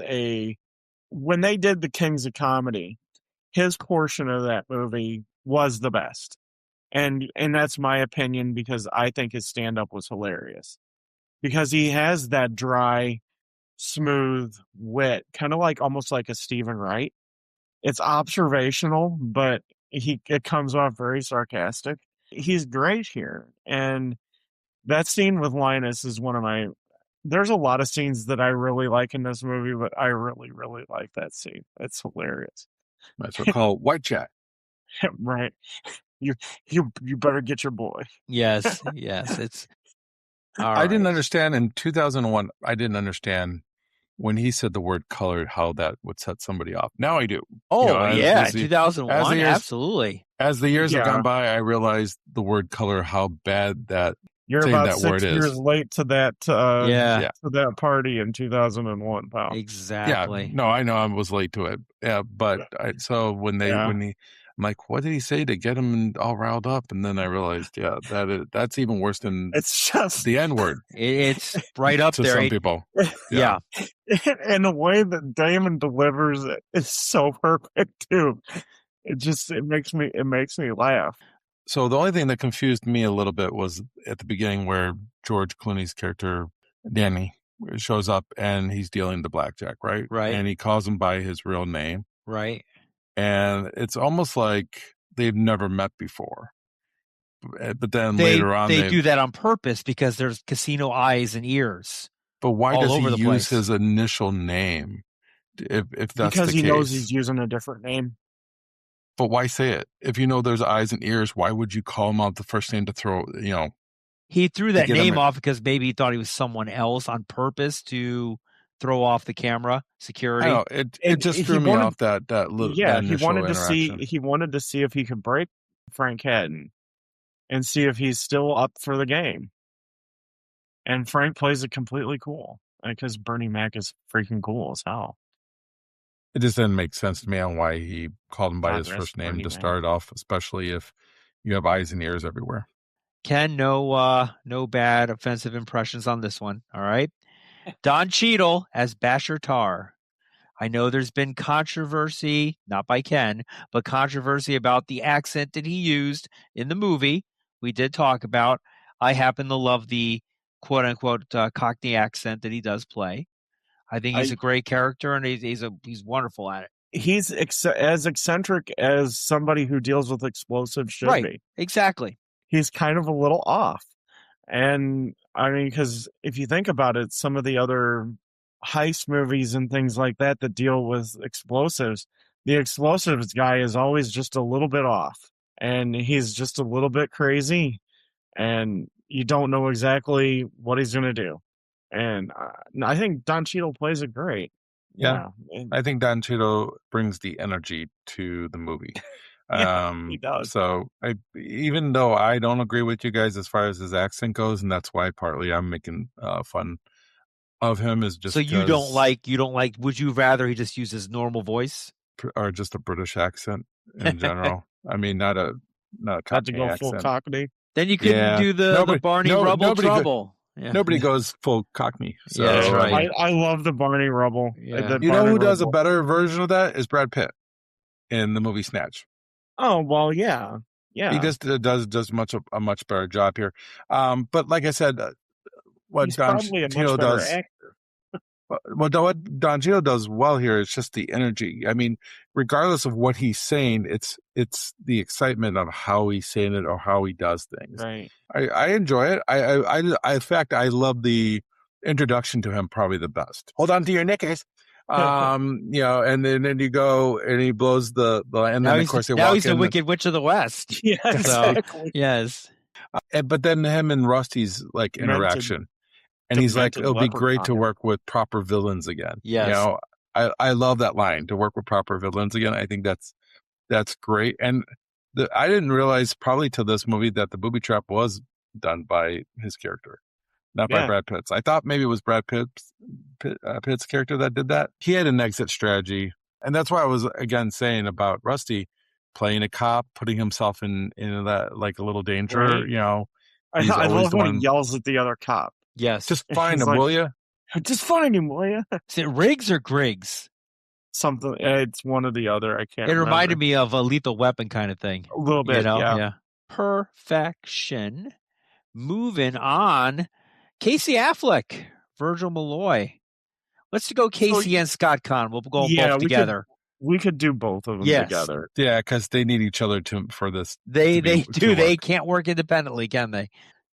when they did the Kings of Comedy, his portion of that movie was the best, and that's my opinion because I think his stand up was hilarious. because he has that dry, smooth wit, kind of like almost like a Stephen Wright. It's observational, but it comes off very sarcastic. He's great here. And that scene with Linus is one of my. There's a lot of scenes that I really like in this movie, but I really, really like that scene. It's hilarious.
That's what we call white chat.
Right. You better get your boy.
Yes, yes. It's all
I didn't
right.
understand in 2001. I didn't understand when he said the word colored how that would set somebody off. Now I do.
Oh,
as-
yeah,
as the-
2001,
years-
absolutely.
As the years have
Yeah.
gone by, I realized the word color, how bad that.
You're
saying
about
that
6
word is.
years late to that.
Yeah,
To that party in 2001, pal.
exactly.
Yeah, no, I know I was late to it. Yeah, but so when
Yeah.
I'm like, what did he say to get him all riled up? And then I realized, that's even worse than
It's just
the N word
It's right up
to
there.
some people.
Yeah.
and the way that Damon delivers it is so perfect too. It makes me laugh.
So the only thing that confused me a little bit was at the beginning where George Clooney's character, Danny, shows up and he's dealing the blackjack, right?
Right.
And he calls him by his real name.
Right.
And it's almost like they've never met before. But then
They
later on,
they do that on purpose because there's casino eyes and ears.
But why
all
does
over
he
the
use
place.
his initial name? If that's
Because
the
he
case.
knows he's using a different name.
But why say it? If you know there's eyes and ears, why would you call him out the first name to throw,
He threw that
get him
name
a-
off because maybe he thought he was someone else on purpose to throw off the camera security.
I don't know, it
And
just
he
threw me
wanted-
off that little
Yeah,
that
he
initial
wanted
interaction.
to see if he could break Frank Hatton and see if he's still up for the game. And Frank plays it completely cool because Bernie Mac is freaking cool as hell.
It just didn't make sense to me on why he called him by
God
his
rest
first name
Bernie
to
Mac.
start off, especially if you have eyes and ears everywhere.
Ken, no bad offensive impressions on this one. All right. Don Cheadle as Basher Tar. I know there's been controversy, not by Ken, but controversy about the accent that he used in the movie. We did talk about. I happen to love the quote unquote Cockney accent that he does play. I think he's a great character and he's wonderful at it.
He's as eccentric as somebody who deals with explosives should
Right.
be.
Exactly.
He's kind of a little off. And I mean, because if you think about it, some of the other heist movies and things like that deal with explosives, the explosives guy is always just a little bit off. And he's just a little bit crazy. And you don't know exactly what he's going to do. And I think Don Cheadle plays it great.
Yeah.
And
I think Don Cheadle brings the energy to the movie.
he does.
So even though I don't agree with you guys as far as his accent goes, and that's why partly I'm making fun of him, is just
So you don't
because-
like, would you rather he just use his normal voice?
or just a British accent in general. I mean, not a
Had to
Cockney
go
accent.
full Cockney.
Then you couldn't
Yeah.
do the Barney Rubble
nobody
trouble. Yeah.
Nobody goes full Cockney. So,
Yeah, that's right.
I love the Barney Rubble.
Yeah.
The
You know
Barney
who does a
Rubble.
better version of that is Brad Pitt in the movie Snatch.
Oh well, yeah.
He just does a much better job here. But like I said, what
He's
Don
probably a much
Cheadle
better
does,
actor.
what Don Cheadle does well here is just the energy. I mean, regardless of what he's saying, it's the excitement of how he's saying it or how he does things.
Right.
I enjoy it. In fact, I love the introduction to him probably the best. Hold on to your knickers. And then you go and he blows the and then of course they
now
walk
he's the
in.
Wicked Witch of the West.
Yeah,
So-
exactly.
Yes.
But then him and Rusty's like
Demented-
interaction, and he's like,
demented
"It'll be great to
leprechaun.
work with proper villains again."
Yes.
You know, I love that line, to work with proper villains again. I think that's great. And I didn't realize probably to this movie that the booby trap was done by his character, not by
Yeah.
Brad Pitt's. I thought maybe it was Brad Pitt's character that did that. He had an exit strategy, and that's why I was again saying about Rusty playing a cop, putting himself in that like a little danger.
Right.
You know,
I
He's always
love
the
when
one-
he yells at the other cop.
Yes.
just find
He's
him,
like-
will you?
Just find him, will you?
Is it Riggs or Griggs?
Something. It's one or the other. I can't.
It reminded
remember.
me of a Lethal Weapon kind of thing.
a little bit.
You know?
Yeah.
Perfection. Moving on. Casey Affleck, Virgil Malloy. Let's go Casey and Scott Conn. We'll go both together.
We could do both of them together.
Yeah, because they need each other for this.
They do. They can't work independently, can they?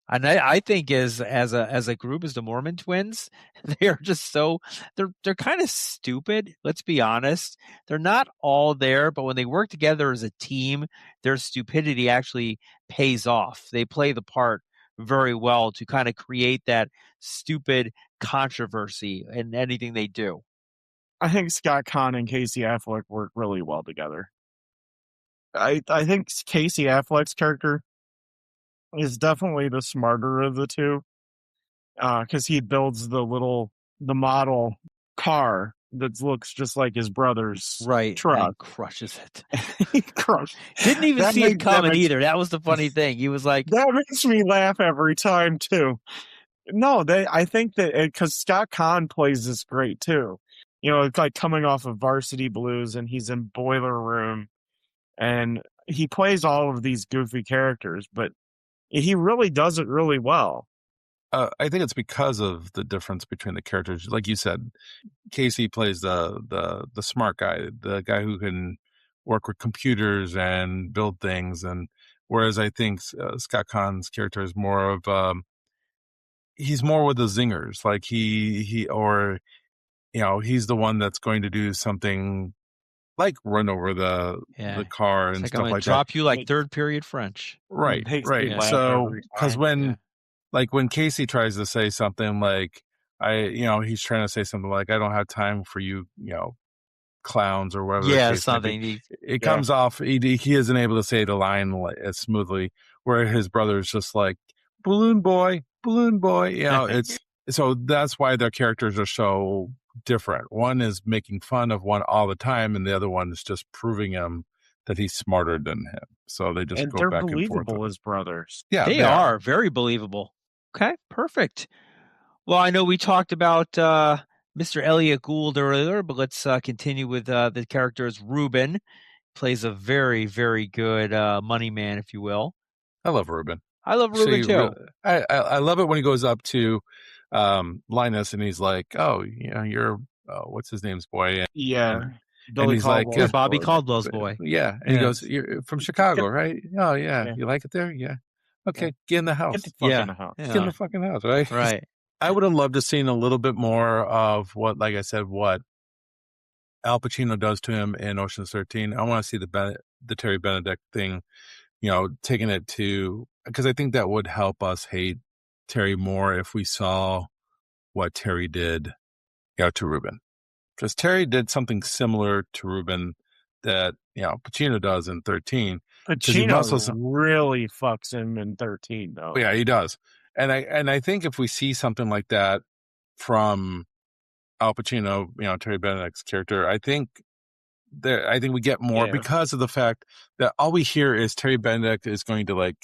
And I think as a group, as the Mormon twins, they are just they're kind of stupid. Let's be honest. They're not all there, but when they work together as a team, their stupidity actually pays off. They play the part very well to kind of create that stupid controversy in anything they do.
I think Scott Conn and Casey Affleck work really well together. I think Casey Affleck's character is definitely the smarter of the two, because he builds the model car that looks just like his brother's truck.
And crushes it.
He crushed.
Didn't even see it coming either. That was the funny thing. He was like,
that makes me laugh every time too. No, I think that because Scott Conn plays this great too. It's like coming off of Varsity Blues, and he's in Boiler Room, and he plays all of these goofy characters, but he really does it really well.
I think it's because of the difference between the characters. Like you said, Casey plays the smart guy, the guy who can work with computers and build things, and whereas I think Scott Conn's character is more of he's more with the zingers. Like he's the one that's going to do something like run over the car and stuff like that.
Drop you like third period French.
Right. So, because when Casey tries to say something like, he's trying to say something like, I don't have time for you, clowns or whatever.
Yeah, something.
It comes off, he isn't able to say the line as smoothly, where his brother's just like, balloon boy. So that's why their characters are so different. One is making fun of one all the time, and the other one is just proving him that he's smarter than him. So they just go back and forth.
They're believable as brothers.
Yeah,
they are very believable. Okay, perfect. Well, I know we talked about Mr. Elliot Gould earlier, but let's continue with the character as Ruben. Plays a very, very good money man, if you will.
I love Ruben.
I love Ruben too.
I love it when he goes up to Linus and he's like, "Oh, you're what's his name's boy?"
And
he's like,
Bobby Caldwell's boy.
Yeah, and he goes, "You're from Chicago, right? Oh, yeah. You like it there? Yeah. Okay, get in the house.
Get the fuck in the house.
Get in the fucking house, right?
Right.
I would have loved to seen a little bit more of what Al Pacino does to him in Ocean's 13. I want to see the Terry Benedict thing, taking it to, because I think that would help us hate Terry more if we saw what Terry did to Ruben. Because Terry did something similar to Ruben that, Pacino does in 13.
Pacino really fucks him in 13, though.
Yeah, he does. And I think if we see something like that from Al Pacino, Terry Benedict's character, I think we get more because of the fact that all we hear is Terry Benedict is going to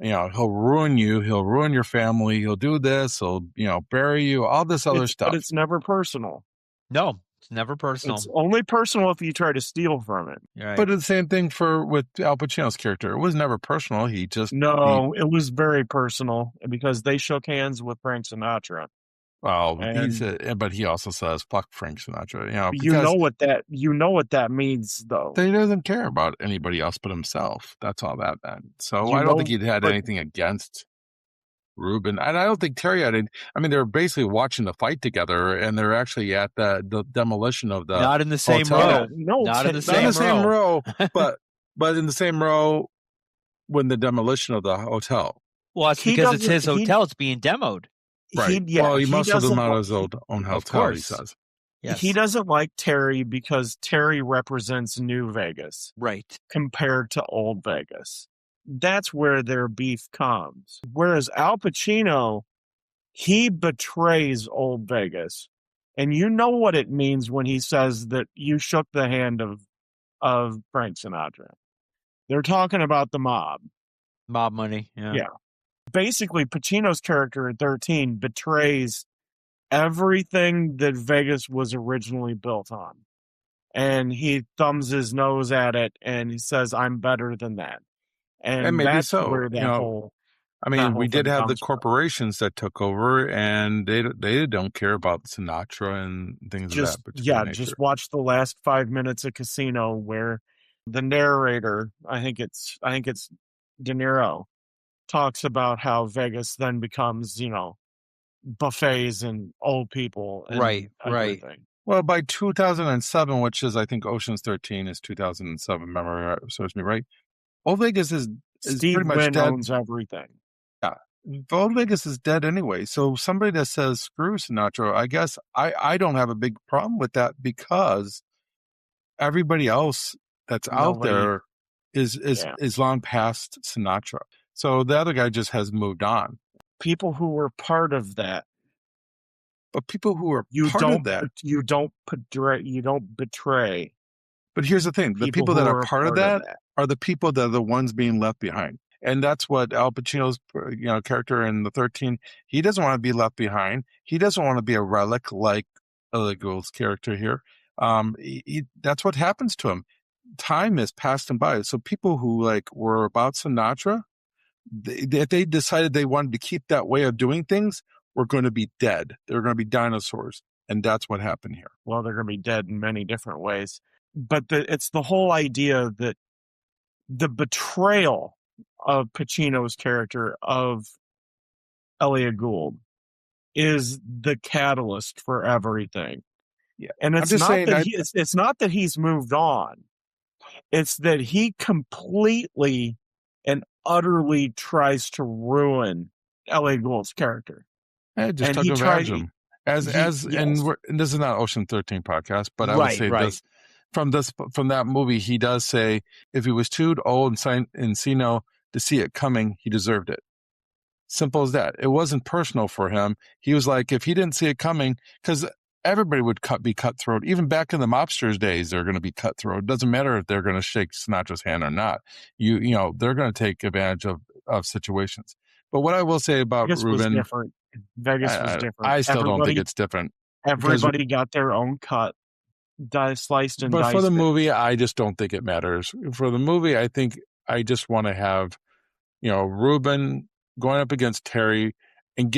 he'll ruin you, he'll ruin your family, he'll do this, he'll bury you, all this other stuff.
But it's never personal.
No, it's never personal.
It's only personal if you try to steal from it.
Right.
But it's the same thing with Al Pacino's character. It was never personal. It
was very personal because they shook hands with Frank Sinatra.
Well, but he also says "fuck Frank Sinatra."
You know what that means, though.
He doesn't care about anybody else but himself. That's all that meant. So I don't think he'd had anything against Ruben, and I don't think Terry had. They're basically watching the fight together, and they're actually at the demolition of the
not in the same
hotel.
row. Not in the same
row, but in the same row when the demolition of the hotel.
Well, it's because it's his hotel. It's being demoed.
Right. He must have them out of his own hotel, he says.
Yes. He doesn't like Terry because Terry represents New Vegas.
Right.
Compared to Old Vegas. That's where their beef comes. Whereas Al Pacino, he betrays Old Vegas. And you know what it means when he says that you shook the hand of Frank Sinatra. They're talking about the mob.
Mob money. Yeah.
Basically, Pacino's character in 13 betrays everything that Vegas was originally built on. And he thumbs his nose at it and he says, I'm better than that. And
maybe
that's
so.
Where that whole...
I
that
mean,
whole
we did
thing
have the
comes from.
corporations that took over, and they don't care about Sinatra and things of that particular nature.
Just watch the last 5 minutes of Casino where the narrator, I think it's De Niro, talks about how Vegas then becomes, buffets and old people and
Right.
everything.
Well, by 2007, which is I think Ocean's 13 is 2007, memory serves me right. Old Vegas is
Steve
pretty much
Wynn
dead.
owns everything.
Yeah, Old Vegas is dead anyway. So somebody that says screw Sinatra, I guess I don't have a big problem with that because everybody else that's out
Nobody-
there is long past Sinatra. So the other guy just has moved on.
People who were part of that,
But people who are
you
part
don't
of that,
you don't betray.
but here's the thing: the people
who
that are part of that
that.
are the people that are the ones being left behind. And that's what Al Pacino's character in the 13, he doesn't want to be left behind. He doesn't want to be a relic like Elliot Gould's character here. That's what happens to him. Time has passed him by. So people who were about Sinatra, they decided they wanted to keep that way of doing things, were going to be dead. They were going to be dinosaurs. And that's what happened here.
Well, they're going to be dead in many different ways. But it's the whole idea that the betrayal of Pacino's character of Elliot Gould is the catalyst for everything.
Yeah.
And it's
I'm just
not
saying
that it's not that he's moved on. It's that he completely and utterly tries to ruin Elliot Gould's character.
Just
And
took
he
advantage
tried-
of him. And this is not Ocean 13 podcast, but I would say from that movie, he does say if he was too old and Encino to see it coming, he deserved it. Simple as that. It wasn't personal for him. He was like, if he didn't see it coming, because everybody would be cutthroat. Even back in the mobsters' days, they're going to be cutthroat. It doesn't matter if they're going to shake Sinatra's hand or not. They're going to take advantage of situations. But what I will say about
Vegas
Ruben,
was different. Vegas was different.
I still don't think it's different.
Everybody got their own cut, sliced and
but
diced.
for the movie, I just don't think it matters. For the movie, I think I just want to have, Ruben going up against Terry and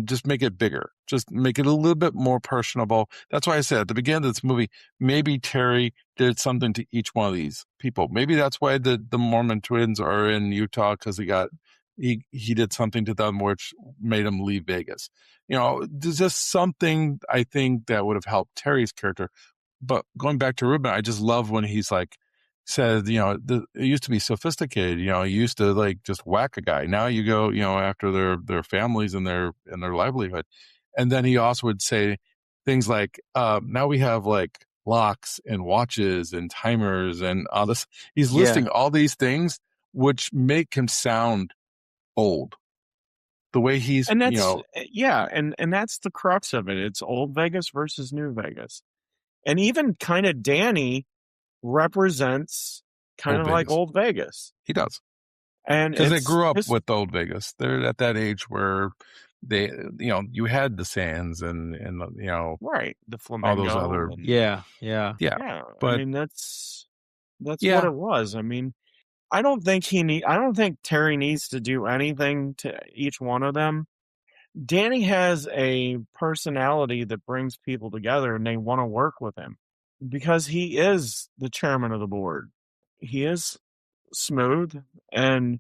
just make it bigger. Just make it a little bit more personable. That's why I said at the beginning of this movie, maybe Terry did something to each one of these people. Maybe that's why the Mormon twins are in Utah, because he did something to them which made him leave Vegas. There's just something I think that would have helped Terry's character. But going back to Ruben, I just love when he's said, it used to be sophisticated. You used to just whack a guy. Now you go, after their families and their livelihood. And then he also would say things like, now we have locks and watches and timers and all this. He's listing all these things which make him sound old. The way he's,
and that's and that's the crux of it. It's old Vegas versus new Vegas. And even kind of Danny represents kind of like old Vegas.
He does.
And
because they grew up with old Vegas. They're at that age where they, you had the Sands and
right, the Flamingo,
all those other,
yeah.
But I mean, that's what it was. I mean, I don't think Terry needs to do anything to each one of them. Danny has a personality that brings people together, and they want to work with him because he is the chairman of the board. He is smooth. And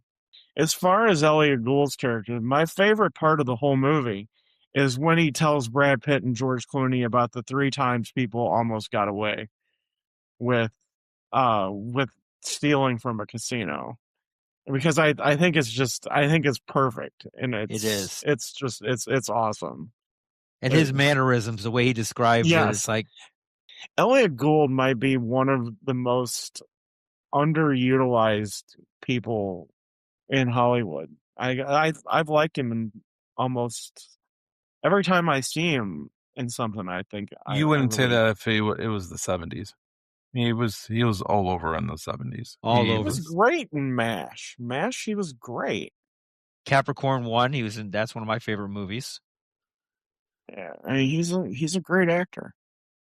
as far as Elliot Gould's character, my favorite part of the whole movie is when he tells Brad Pitt and George Clooney about the 3 times people almost got away with stealing from a casino. Because I think it's perfect, and it's awesome.
And his mannerisms, the way he describes it, it's like
Elliot Gould might be one of the most underutilized people in Hollywood. I've liked him in almost every time I see him in something. I think
you wouldn't say that if it was the 70s. He was all over in the 70s.
He
was great in MASH. MASH, he was great.
Capricorn 1, he was in. That's one of my favorite movies.
Yeah, I mean, he's a great actor.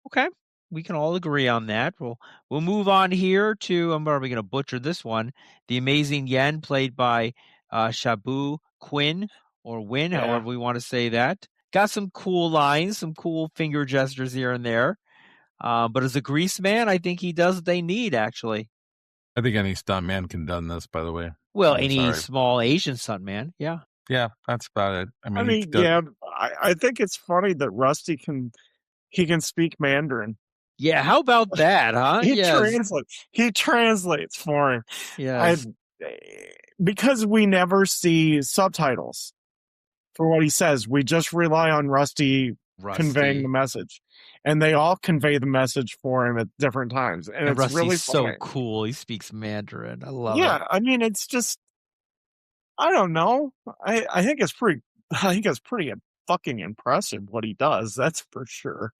Okay, we can all agree on that. We'll move on here to. I'm probably going to butcher this one. The Amazing Yen, played by Shabu Quinn, or Win,
Yeah.
however we want to say that. Got some cool lines, some cool finger gestures here and there. But as a grease man, I think he does what they need, actually.
I think any stuntman can done this, by the way.
Well,
I'm
any
sorry.
small Asian stuntman, yeah.
Yeah, that's about it. I mean,
I mean, yeah, I think it's funny that Rusty can speak Mandarin.
Yeah, how about that, huh?
He translates for him.
Yes.
Because we never see subtitles for what he says. We just rely on Rusty conveying the message. And they all convey the message for him at different times. And it's
Rusty's
really
so
funny.
cool. He speaks Mandarin. I love it.
Yeah, I mean, it's just, I don't know. I think it's pretty fucking impressive what he does. That's for sure.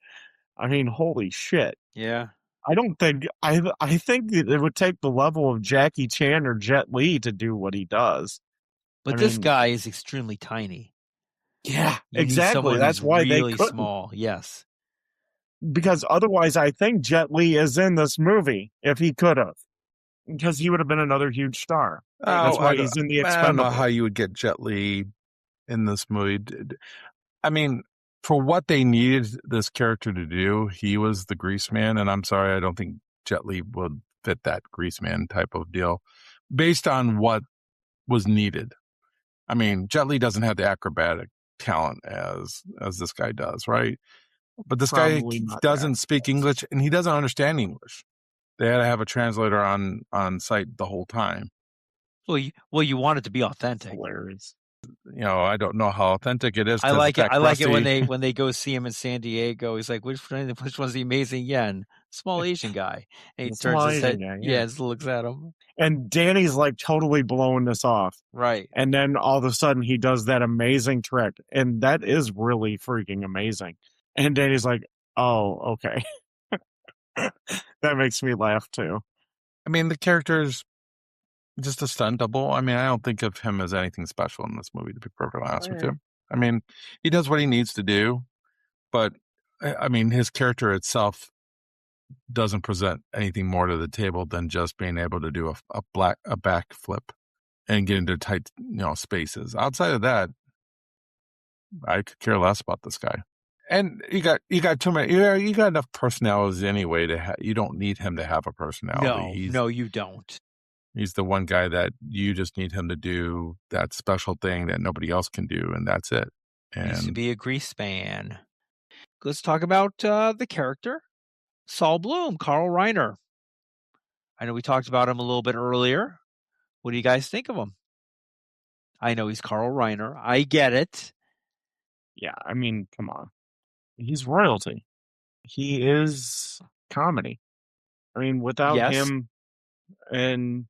I mean, holy shit.
Yeah.
I don't think I think that it would take the level of Jackie Chan or Jet Li to do what he does.
But this guy is extremely tiny.
Yeah,
You need
exactly.
someone
That's
who's
why
really
they couldn't.
small. Yes.
Because otherwise, I think Jet Li is in this movie if he could have, because he would have been another huge star. That's why he's in the Expendables.
I don't know how you would get Jet Li in this movie. I mean, for what they needed this character to do, he was the grease man, and I'm sorry, I don't think Jet Li would fit that grease man type of deal based on what was needed. I mean, Jet Li doesn't have the acrobatic talent as this guy does, right? But this
Probably
guy
not
doesn't speak English, and he doesn't understand English. They had to have a translator on site the whole time.
Well, you want it to be authentic.
Hilarious.
You know, I don't know how authentic it is.
I like it. I like it when they go see him in San Diego. He's like, which one's the amazing yen? Small Asian guy. And he turns his head. Just looks at him.
And Danny's like totally blowing this off.
Right.
And then all of a sudden he does that amazing trick. And that is really freaking amazing. And Danny's like, oh, okay. That makes me laugh too.
I mean, the character's just a stunt double. I mean, I don't think of him as anything special in this movie, to be perfectly honest with you. I mean, he does what he needs to do, but I mean, his character itself doesn't present anything more to the table than just being able to do a backflip and get into tight, spaces. Outside of that, I could care less about this guy. And you got too many. You got enough personalities anyway you don't need him to have a personality.
No, you don't.
He's the one guy that you just need him to do that special thing that nobody else can do, and that's it. And
used to be a grease fan. Let's talk about the character, Saul Bloom, Carl Reiner. I know we talked about him a little bit earlier. What do you guys think of him? I know he's Carl Reiner. I get it.
Yeah, I mean, come on. He's royalty. He is comedy. I mean, without him and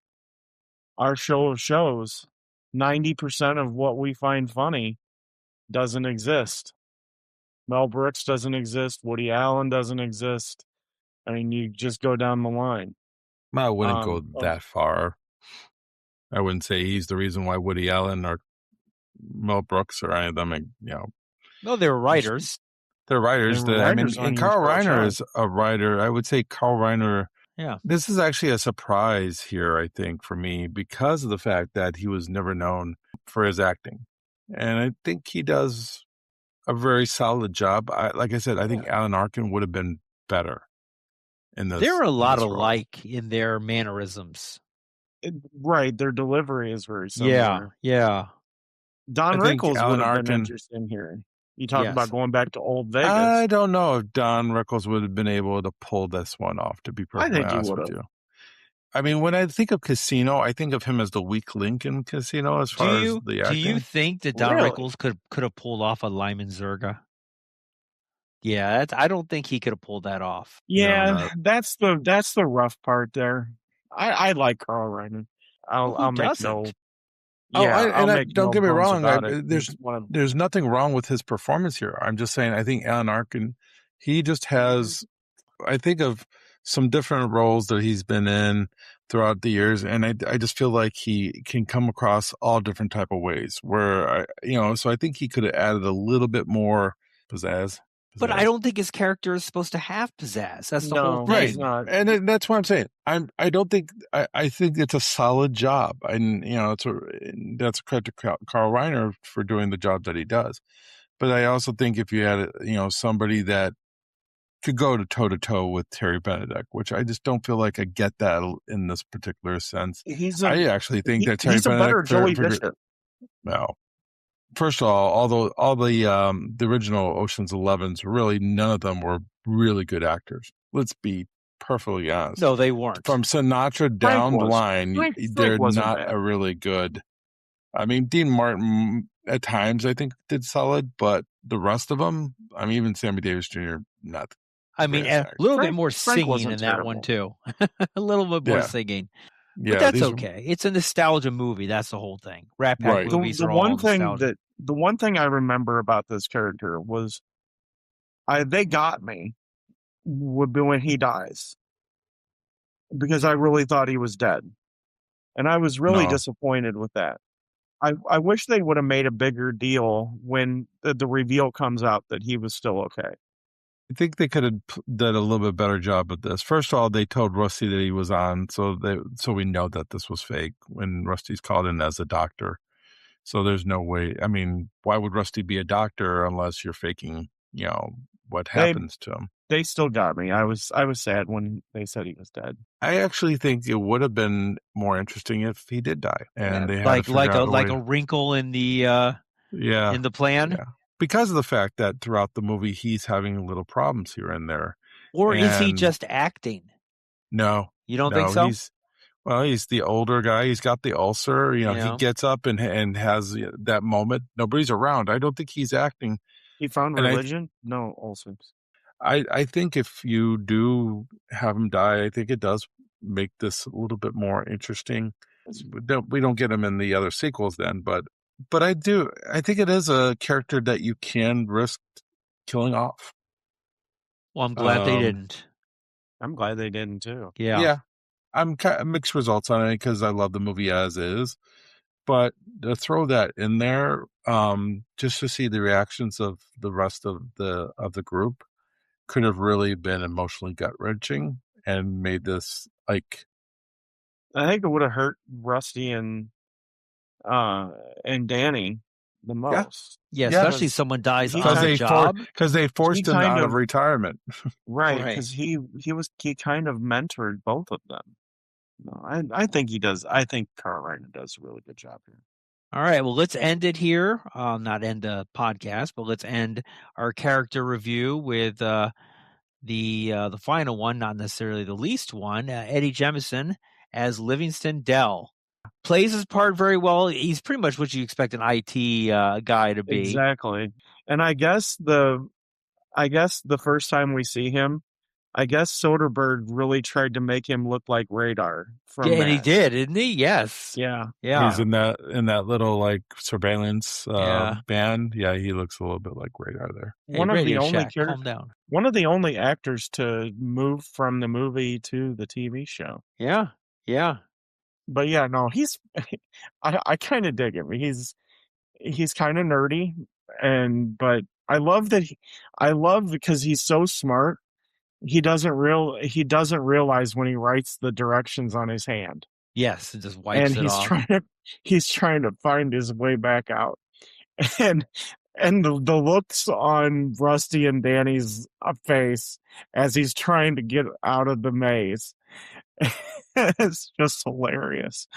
our show of shows, 90% of what we find funny doesn't exist. Mel Brooks doesn't exist. Woody Allen doesn't exist. I mean, you just go down the line.
I wouldn't go that far. I wouldn't say he's the reason why Woody Allen or Mel Brooks or any of them,
No, they're writers.
They're writers. And Carl Reiner is a writer. I would say Carl Reiner.
Yeah.
This is actually a surprise here, I think, for me, because of the fact that he was never known for his acting. And I think he does a very solid job. Like I said, I think Alan Arkin would have been better in this.
They're a lot alike in their mannerisms.
Right. Their delivery is very similar.
Yeah.
Don Rickles would have been interesting here. You talk about going back to old Vegas.
I don't know if Don Rickles would have been able to pull this one off, to be perfectly honest with you. I mean, when I think of Casino, I think of him as the weak link in Casino as far as the acting.
Do you think that Don Rickles could have pulled off a Lyman Zerga? Yeah, I don't think he could have pulled that off.
Yeah, that's the rough part there. I like Carl Reiner. I'll make no.
Yeah, don't get me wrong. There's nothing wrong with his performance here. I'm just saying, I think Alan Arkin, he just has, I think of some different roles that he's been in throughout the years, and I just feel like he can come across all different type of ways. Where so I think he could have added a little bit more pizzazz
But I
pizzazz.
don't think his character is supposed to have pizzazz. That's the
No,
whole
he's
thing.
not.
And that's what I'm saying. I don't think I think it's a solid job, and that's a credit to Carl Reiner for doing the job that he does. But I also think if you had somebody that could go toe to toe with Terry Benedict, which I just don't feel like I get that in this particular sense. I actually think that Terry
he's a better
Benedict
Joey Bishop.
No. First of all the original Ocean's 11s, really none of them were really good actors. Let's be perfectly honest.
No, they weren't.
From Sinatra down the
was.
line,
Frank
they're
wasn't
not
bad.
a really good. I mean, Dean Martin at times I think did solid, but the rest of them, I mean, even Sammy Davis Jr. not.
I mean,
greatest
a
actor.
little bit
Frank-
more
Frank
singing
wasn't
in that one too. A little bit more
Yeah.
singing. But
Yeah,
that's
these-
okay. It's a nostalgia movie. That's the whole thing. Rat Pack
Right.
movies
The
are all
one thing
nostalgia.
the one thing I remember about this character was they got me when he dies, because I really thought he was dead, and I was really
No.
disappointed with that. I wish they would have made a bigger deal when the reveal comes out that he was still okay.
I think they could have done a little bit better job with this. First of all, they told Rusty that he was on, so we know that this was fake when Rusty's called in as a doctor. So there's no way. I mean, why would Rusty be a doctor unless you're faking, what happens to him?
They still got me. I was sad when they said he was dead.
I actually think it would have been more interesting if he did die, and they had to
like
figure out
like
way-
a wrinkle in the
yeah
in the plan.
Yeah. Because of the fact that throughout the movie he's having little problems here and there.
Or is he
And-
just acting?
No,
You don't think so?
He's the older guy. He's got the ulcer.
Yeah.
He gets up and has that moment. Nobody's around. I don't think he's acting.
He found
And I-
religion? No, ulcers.
I think if you do have him die, I think it does make this a little bit more interesting. We don't get him in the other sequels then, but I think it is a character that you can risk killing off.
Well, I'm glad they
Um,
didn't.
I'm glad they didn't too.
Yeah.
I'm kind of mixed results on it because I love the movie as is, but to throw that in there, just to see the reactions of the rest of the group, could have really been emotionally gut wrenching and made this like
I think it would have hurt Rusty and Danny the most.
Yeah,
Yeah.
especially someone dies
He
on
kinda-
the job.
because they forced him
kind
out
of-
of retirement.
Right,
Right.
because he kind of mentored both of them. No, I think he does. I think Carl Reiner does a really good job here.
All right, well, let's end it here. Not end the podcast, but let's end our character review with the final one, not necessarily the least one. Eddie Jemison as Livingston Dell plays his part very well. He's pretty much what you expect an IT guy to be.
Exactly. And I guess the first time we see him, I guess Soderbergh really tried to make him look like Radar from
Yeah, and he
MASH.
did, didn't he? Yes.
Yeah.
Yeah.
He's in that little like surveillance
Yeah.
band. Yeah, he looks a little bit like Radar there.
Hey,
One of the
Radio
only
Shack, calm down.
one of the only actors to move from the movie to the TV show.
Yeah. Yeah.
But yeah, no, he's I kind of dig him. He's kind of nerdy, but I love because he's so smart. He doesn't realize when he writes the directions on his hand,
Yes. It just wipes
and
it off.
he's trying to find his way back out, and the looks on Rusty and Danny's face as he's trying to get out of the maze, it's just hilarious.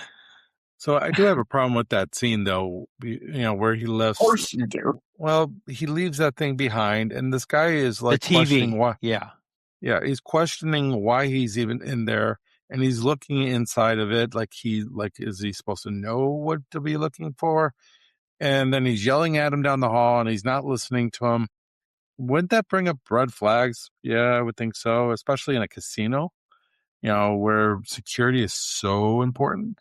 So I do have a problem with that scene though, where he left.
Of course you do.
Well, he leaves that thing behind, and this guy is like
the
questioning
TV.
why.
Yeah.
Yeah, he's questioning why he's even in there, and he's looking inside of it is he supposed to know what to be looking for? And then he's yelling at him down the hall, and he's not listening to him. Wouldn't that bring up red flags? Yeah, I would think so, especially in a casino, where security is so important.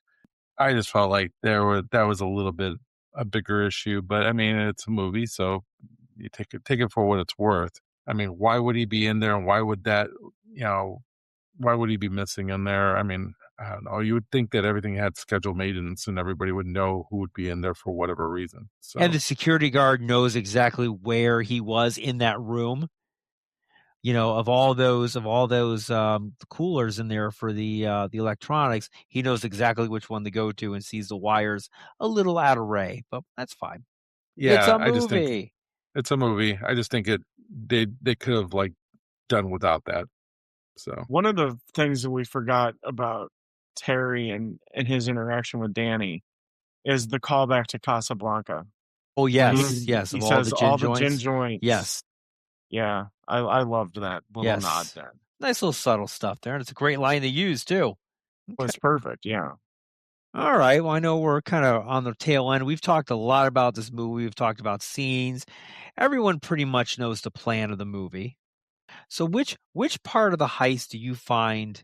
I just felt like that was a little bit a bigger issue, but I mean, it's a movie, so you take it for what it's worth. I mean, why would he be in there, and why would he be missing in there? I mean, I don't know. You would think that everything had scheduled maintenance and everybody would know who would be in there for whatever reason. So
And the security guard knows exactly where he was in that room. of all those coolers in there for the electronics, he knows exactly which one to go to and sees the wires a little out of array, but that's fine. It's
Yeah,
a
I just think
movie.
it's a movie. I just think they could have like done without that. So
One of the things that we forgot about Terry and his interaction with Danny is the callback to Casablanca.
Oh
When
yes,
he
yes, of all
says
the gin
all the gin
joints.
joints.
Yes,
Yeah, I loved that little nod
yes.
there.
Nice little subtle stuff there, and it's a great line to use too.
It was perfect, yeah.
All right. Well, I know we're kind of on the tail end. We've talked a lot about this movie. We've talked about scenes. Everyone pretty much knows the plan of the movie. So which part of the heist do you find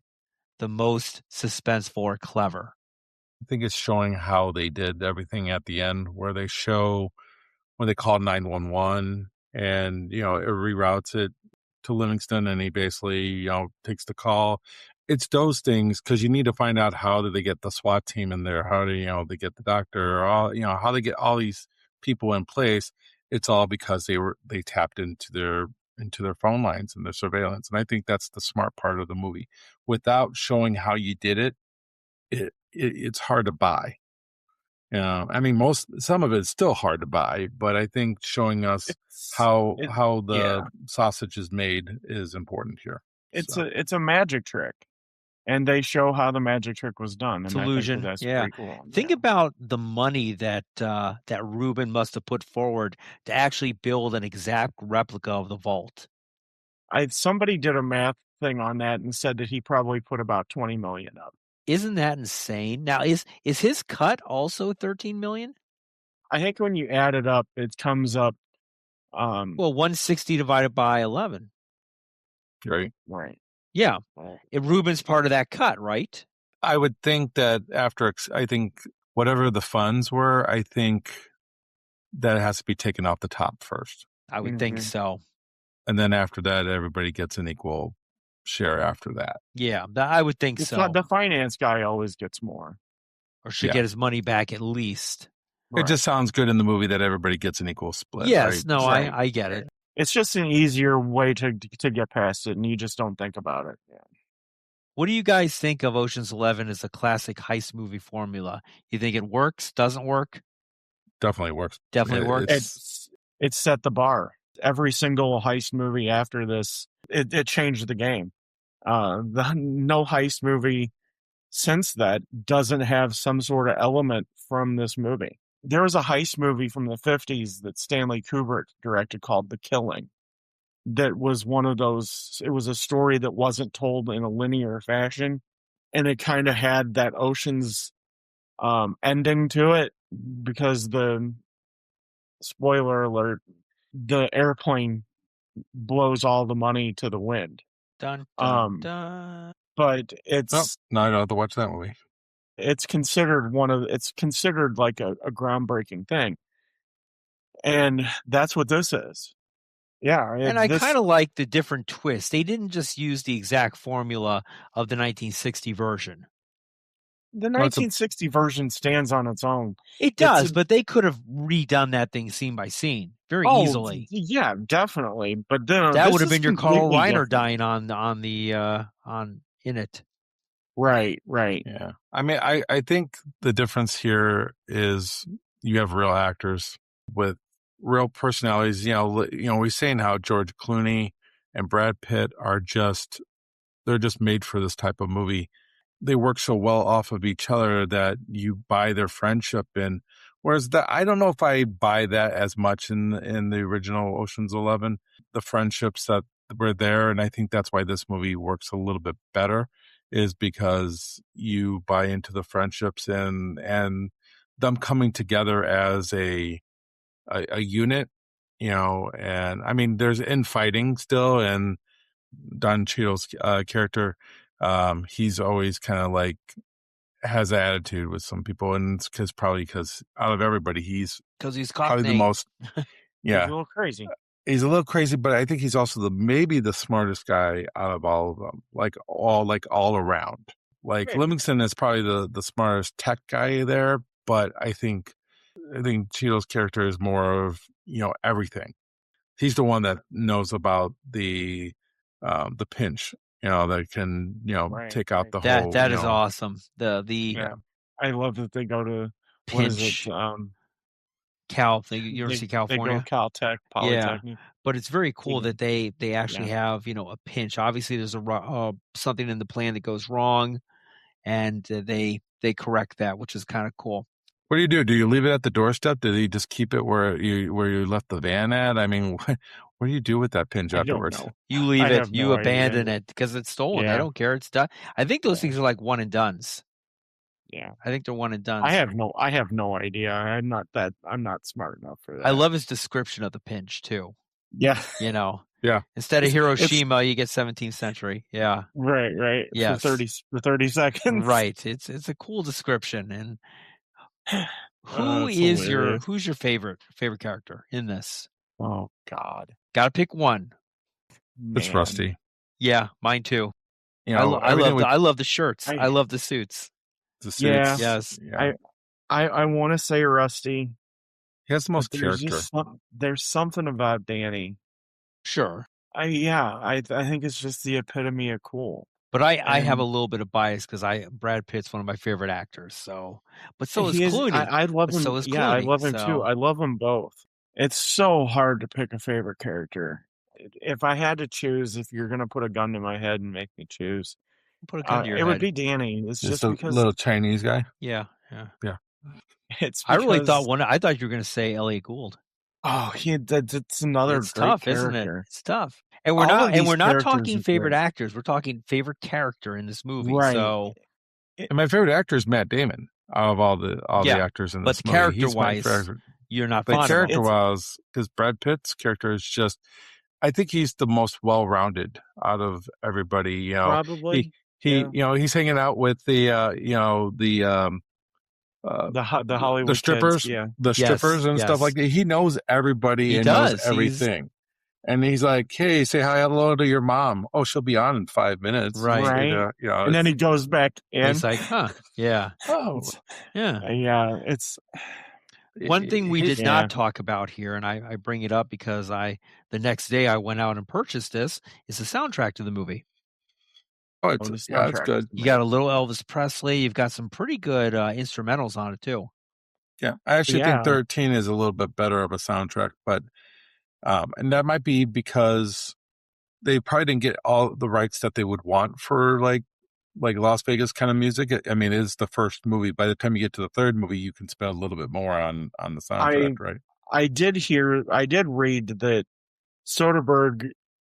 the most suspenseful or clever?
I think it's showing how they did everything at the end, where they show when they call 911 and, it reroutes it to Livingston and he basically, takes the call. It's those things because you need to find out how did they get the SWAT team in there? How do, they get the doctor or all, how they get all these people in place. It's all because they tapped into their phone lines and their surveillance. And I think that's the smart part of the movie. Without showing how you did it, it's hard to buy. I mean, some of it's still hard to buy, but I think showing us how the sausage is made is important here.
It's a magic trick, and they show how the magic trick was done.
It's
and
illusion.
I think that's
Yeah.
pretty cool.
Think about the money that Ruben must have put forward to actually build an exact replica of the vault.
Somebody did a math thing on that and said that he probably put about 20 million up.
Isn't that insane? Now, is his cut also 13 million?
I think when you add it up, it comes up.
Well, 160 divided by 11.
Right.
Right.
Yeah. Ruben's part of that cut, right?
I would think that I think whatever the funds were, I think that has to be taken off the top first.
I would think so.
And then after that, everybody gets an equal share after that.
Yeah, I would think so.
The finance guy always gets more.
Or should get his money back at least.
Right. It just sounds good in the movie that everybody gets an equal split.
Yes,
right?
No, I get it.
It's just an easier way to get past it, and you just don't think about it. Yeah.
What do you guys think of Ocean's 11 as a classic heist movie formula? You think it works? Doesn't work?
Definitely works.
Definitely works.
It set the bar. Every single heist movie after this, it changed the game. No heist movie since that doesn't have some sort of element from this movie. There was a heist movie from the 50s that Stanley Kubrick directed called The Killing. That was one of those, it was a story that wasn't told in a linear fashion. And it kind of had that Ocean's ending to it because spoiler alert, the airplane blows all the money to the wind.
Dun, dun, dun.
But it's
no, I don't have to watch that movie.
It's considered like a groundbreaking thing, and that's what this is. Yeah,
and I kind of like the different twist. They didn't just use the exact formula of the 1960 version.
The 1960 version stands on its own.
It does, but they could have redone that thing scene by scene very easily.
Yeah, definitely. But
that would have been your Carl Reiner dying in it.
Right.
Yeah. I mean, I think the difference here is you have real actors with real personalities. We're saying how George Clooney and Brad Pitt they're just made for this type of movie. They work so well off of each other that you buy their friendship in. Whereas I don't know if I buy that as much in the original Ocean's 11, the friendships that were there. And I think that's why this movie works a little bit better, is because you buy into the friendships and them coming together as a unit, and I mean, there's infighting still, and Don Cheadle's character, he's always kind of like has an attitude with some people, and it's because out of everybody, he's
Cockney.
Probably the most,
yeah, he's a little crazy.
He's a little crazy, but I think he's also maybe the smartest guy out of all of them, all around. Like Livingston is probably the smartest tech guy there, but I think Cheadle's character is more of everything. He's the one that knows about the the pinch, that can,
Right,
take out
right.
the
That
whole,
that is awesome. The
Yeah. I love that they go to what is it?
pinch the University of
They go
California.
Caltech,
Yeah.
Polytechnic.
But it's very cool
Yeah.
that they actually have, a pinch. Obviously there's something in the plan that goes wrong, and they correct that, which is kind of cool.
What do you do? Do you leave it at the doorstep? Did he just keep it where you left the van at? I mean, what do you do with that pinch
I don't
afterwards?
know.
You leave
I
it,
have
you
no
abandon
idea.
it because it's stolen. They
Yeah.
don't care. It's done. I think those
Yeah.
things are like one and dones.
Yeah.
I think they're one and done.
I have no idea. I'm not smart enough for that.
I love his description of the pinch too.
Yeah.
Yeah.
Instead of
It's-
Hiroshima, you get 17th century. Yeah.
Right.
Yes.
For 30 seconds.
Right. It's a cool description. And
It's hilarious.
who's your favorite character in this?
Oh God.
Got to pick one.
It's
Man.
Rusty.
Yeah, mine too.
You
I
know, everything with
I love the shirts.
I-
I love the suits.
the suits.
Yeah.
Yes.
Yeah.
I want to say Rusty.
He has the most
but there's
character.
just there's something about Danny.
Sure.
I think it's just the epitome of cool.
But I have
And-
a little bit of bias because Brad Pitt's one of my favorite actors. So, but so is
He
Clooney.
I love
But
him.
so is
Yeah, I
Clooney,
love him
so-
too. I love them both. It's so hard to pick a favorite character. If I had to choose, if you're gonna put a gun to my head and make me choose,
Put a gun to your
it
head.
would be Danny. It's
Just
just
a
because
little Chinese guy.
Yeah.
it's.
I really
because-
I thought you were going to say Elliot Gould.
Oh, that's another
It's
great
tough,
character.
isn't it? It's tough. And we're
All
not
of these
talking
characters are
favorite
great.
actors. We're talking favorite character in this movie.
Right.
So,
And my favorite actor is Matt Damon. Out of all the
Yeah,
actors in
but
this movie, he's my
character-wise,
favorite.
you're not
But
fond of him.
character-wise, because Brad Pitt's character is just, I think he's the most well-rounded out of everybody. You know,
Probably
he he's hanging out with the
the Hollywood
the strippers,
kids, yeah.
the
Yes,
strippers and
yes.
stuff like that. He knows everybody
He
and
does.
knows
He's-
everything. And he's like, "Hey, say hi, hello to your mom. Oh, she'll be on in 5 minutes."
Right.
And then he goes back in.
It's like, huh? Yeah.
oh,
Yeah.
Yeah, it's
One thing we did
Yeah.
not talk about here, and I bring it up because the next day I went out and purchased this, is the soundtrack to the movie.
Oh,
the
it's
soundtrack.
good.
You got a little Elvis Presley. You've got some pretty good instrumentals on it too.
Yeah, I actually
Yeah.
think 13 is a little bit better of a soundtrack, but and that might be because they probably didn't get all the rights that they would want for like Las Vegas kind of music. I mean, it is the first movie. By the time you get to the third movie, you can spend a little bit more on the soundtrack, right?
I did read that Soderbergh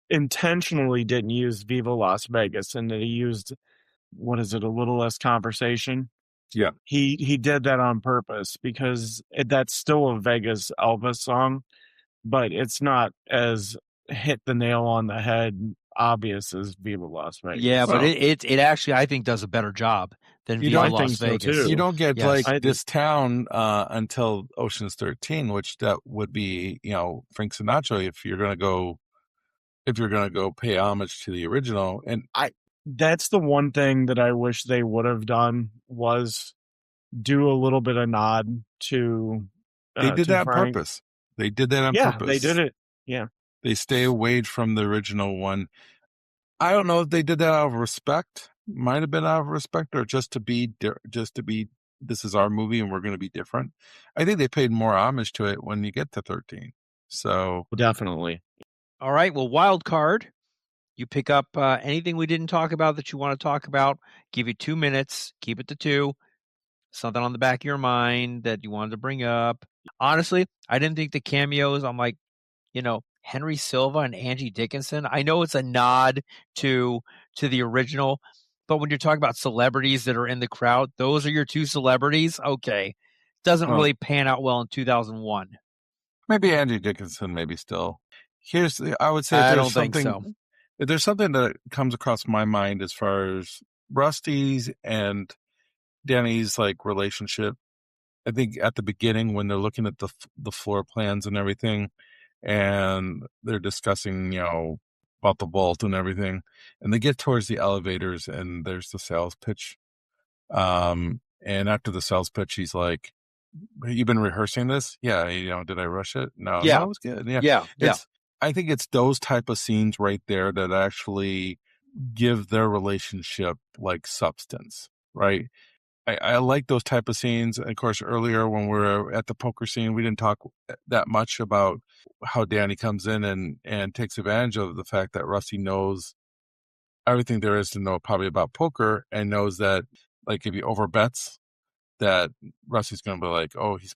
intentionally didn't use Viva Las Vegas and that he used, what is it, A Little Less Conversation?
Yeah.
He did that on purpose because that's still a Vegas Elvis song, but it's not as hit the nail on the head obvious as Viva Las Vegas.
Yeah, but
Well-
it actually I think does a better job than
You
Viva
don't
Las
think so,
Vegas.
too.
You don't get
Yes.
like
I do.
this town until Ocean's 13, which that would be, Frank Sinatra if you're gonna go pay homage to the original. And
That's the one thing that I wish they would have done was do a little bit of nod to
they did
to
that on
Frank.
purpose. They did that on
Yeah,
purpose.
they did it.
They stay away from the original one. I don't know if they did that out of respect. Might have been out of respect, or just to be this is our movie and we're going to be different. I think they paid more homage to it when you get to 13. So
Definitely.
All right. Well, wild card. You pick up anything we didn't talk about that you want to talk about. Give you 2 minutes. Keep it to 2. Something on the back of your mind that you wanted to bring up. Honestly, I didn't think the cameos. I'm like, Henry Silva and Angie Dickinson. I know it's a nod to the original, but when you're talking about celebrities that are in the crowd, those are your 2 celebrities. Okay, doesn't
Well-
really pan out well in 2001.
maybe Angie Dickinson, maybe still. I would say if
I
there's
don't think
something,
so.
if there's something that comes across my mind as far as Rusty's and Danny's like relationship. I think at the beginning when they're looking at the floor plans and everything, and they're discussing, about the vault and everything, and they get towards the elevators and there's the sales pitch. And after the sales pitch, he's like, "You've been rehearsing this? Yeah. Did I rush it? No,
Yeah.
it was good. Yeah.
Yeah.
It's I think it's those type of scenes right there that actually give their relationship like substance, right? I like those type of scenes. Of course, earlier when we were at the poker scene, we didn't talk that much about how Danny comes in and takes advantage of the fact that Rusty knows everything there is to know probably about poker, and knows that like if he overbets, that Rusty's going to be like, oh, he's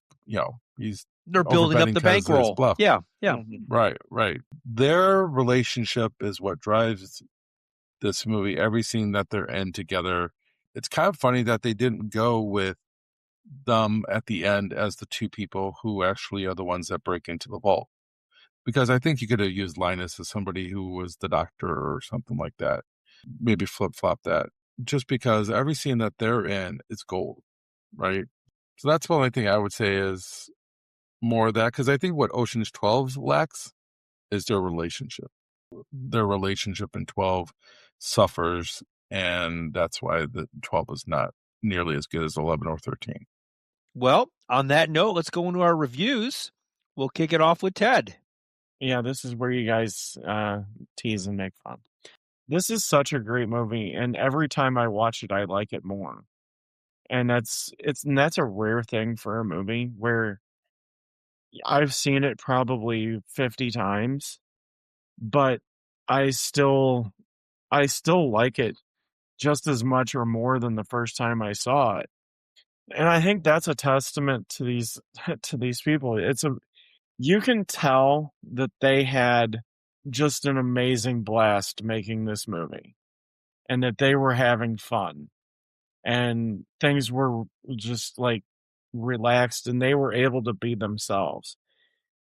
They're building up
overbetting
the
'cause it's
bankroll.
bluff.
Yeah.
Right. Their relationship is what drives this movie. Every scene that they're in together. It's kind of funny that they didn't go with them at the end as the two people who actually are the ones that break into the vault. Because I think you could have used Linus as somebody who was the doctor or something like that. Maybe flip-flop that. Just because every scene that they're in is gold, right? So that's the only thing I would say is more of that. Because I think what Ocean's 12 lacks is their relationship. Their relationship in 12 suffers, and that's why the 12 is not nearly as good as 11 or 13.
Well, on that note, let's go into our reviews. We'll kick it off with Ted.
Yeah, this is where you guys tease and make fun. This is such a great movie, and every time I watch it, I like it more. And that's a rare thing for a movie where I've seen it probably 50 times, but I still like it just as much or more than the first time I saw it. And I think that's a testament to these people. You can tell that they had just an amazing blast making this movie, and that they were having fun, and things were just like relaxed, and they were able to be themselves.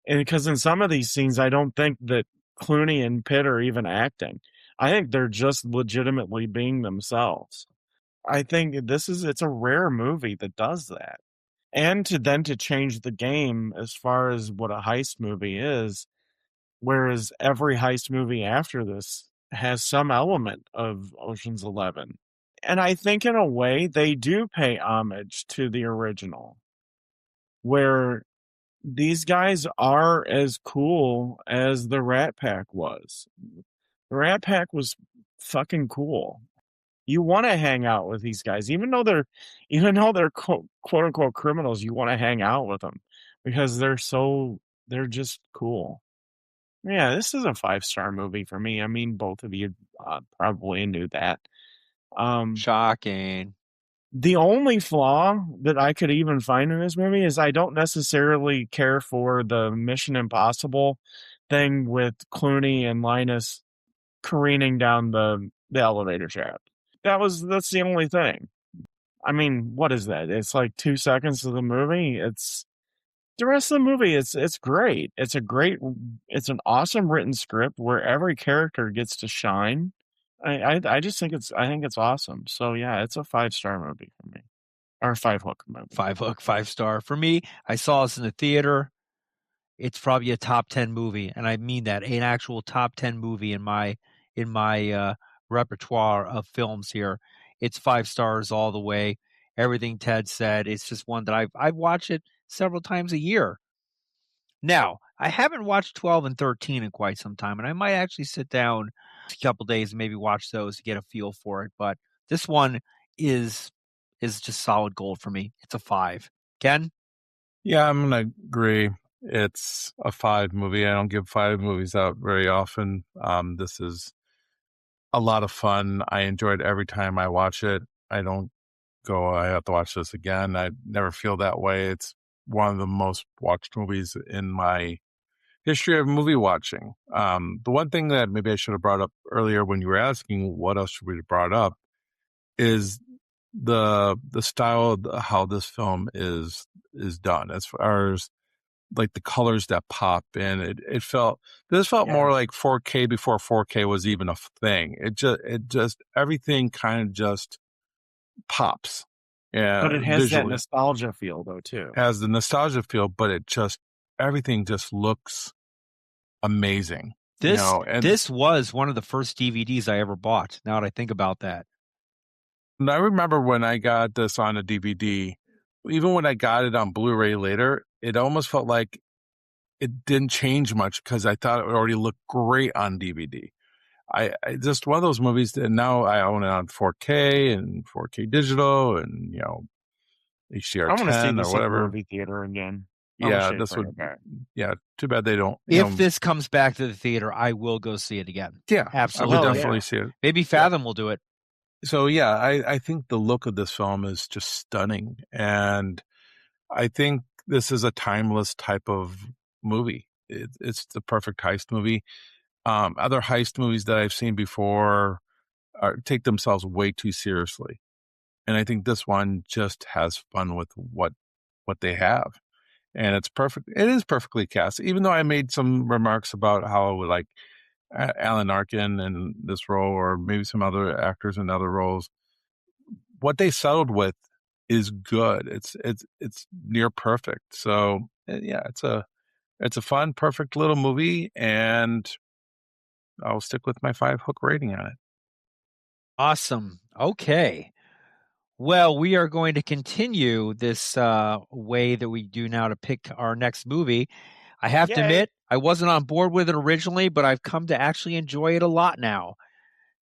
And because in some of these scenes, I don't think that Clooney and Pitt are even acting. I think they're just legitimately being themselves. I think it's a rare movie that does that. And to change the game as far as what a heist movie is, whereas every heist movie after this has some element of Ocean's 11. And I think in a way they do pay homage to the original, where these guys are as cool as the Rat Pack was. The Rat Pack was fucking cool. You want to hang out with these guys, even though they're quote unquote criminals. You want to hang out with them because they're just cool. Yeah, this is a 5-star movie for me. I mean, both of you probably knew that.
Shocking.
The only flaw that I could even find in this movie is I don't necessarily care for the Mission Impossible thing with Clooney and Linus careening down the elevator shaft. That's the only thing. I mean, what is that? It's like 2 seconds of the movie. It's the rest of the movie. It's great. It's an awesome written script where every character gets to shine. I just think it's awesome. So yeah, it's a 5-star movie for me, or 5-hook movie.
5-hook, 5-star for me. I saw this in the theater. It's probably a top 10 movie, and I mean that, an actual top 10 movie in my repertoire of films here. It's 5 stars all the way. Everything Ted said. It's just one that I've watched it several times a year. Now, I haven't watched 12 and 13 in quite some time, and I might actually sit down a couple days and maybe watch those to get a feel for it. But this one is just solid gold for me. It's a 5. Ken?
Yeah, I'm going to agree. It's a 5 movie. I don't give 5 movies out very often. This is a lot of fun. I enjoyed every time I watch it. I don't go, I have to watch this again. I never feel that way. It's one of the most watched movies in my history of movie watching. The one thing that maybe I should have brought up earlier when you were asking what else should we have brought up is the style of how this film is done, as far as like the colors that pop in. This felt more like 4K before 4K was even a thing. It just everything kind of just pops. Yeah,
but it has
visually.
that nostalgia feel though too.
Has the nostalgia feel, but everything just looks amazing.
This was one of the first DVDs I ever bought. Now that I think about that.
And I remember when I got this on a DVD, even when I got it on Blu-ray later, it almost felt like it didn't change much because I thought it already looked great on DVD. I just one of those movies that now I own it on 4K and 4K digital and HDR
I want to see
10
this
or
at the
whatever.
movie theater again.
Yeah, this would. Yeah, too bad they don't.
If this comes back to the theater, I will go see it again.
Yeah,
absolutely.
I would definitely see it.
Maybe Fathom will do it.
So yeah, I think the look of this film is just stunning, and I think this is a timeless type of movie. It's the perfect heist movie. Other heist movies that I've seen before take themselves way too seriously, and I think this one just has fun with what they have, and it's perfect. It is perfectly cast, even though I made some remarks about how I would like Alan Arkin in this role, or maybe some other actors in other roles. What they settled with is good. It's near perfect. So yeah, it's a fun, perfect little movie, and I'll stick with my 5 hook rating on it.
Awesome. Okay. Well, we are going to continue this way that we do now to pick our next movie. I have to admit, I wasn't on board with it originally, but I've come to actually enjoy it a lot now.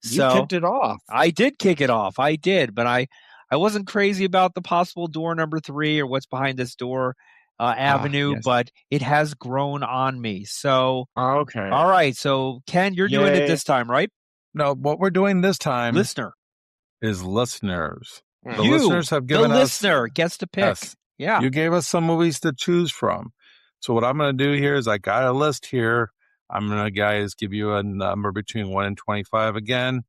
You kicked it off.
I did kick it off. I did, but I wasn't crazy about the possible door number 3 or what's behind this door avenue, but it has grown on me. So,
okay.
All right. So, Ken, you're doing it this time, right?
No, what we're doing this time is listeners. The listeners have given us...
The listener gets to pick.
Yes,
yeah.
You gave us some movies to choose from. So what I'm going to do here is I got a list here. I'm going to, guys, give you a number between 1 and 25 again.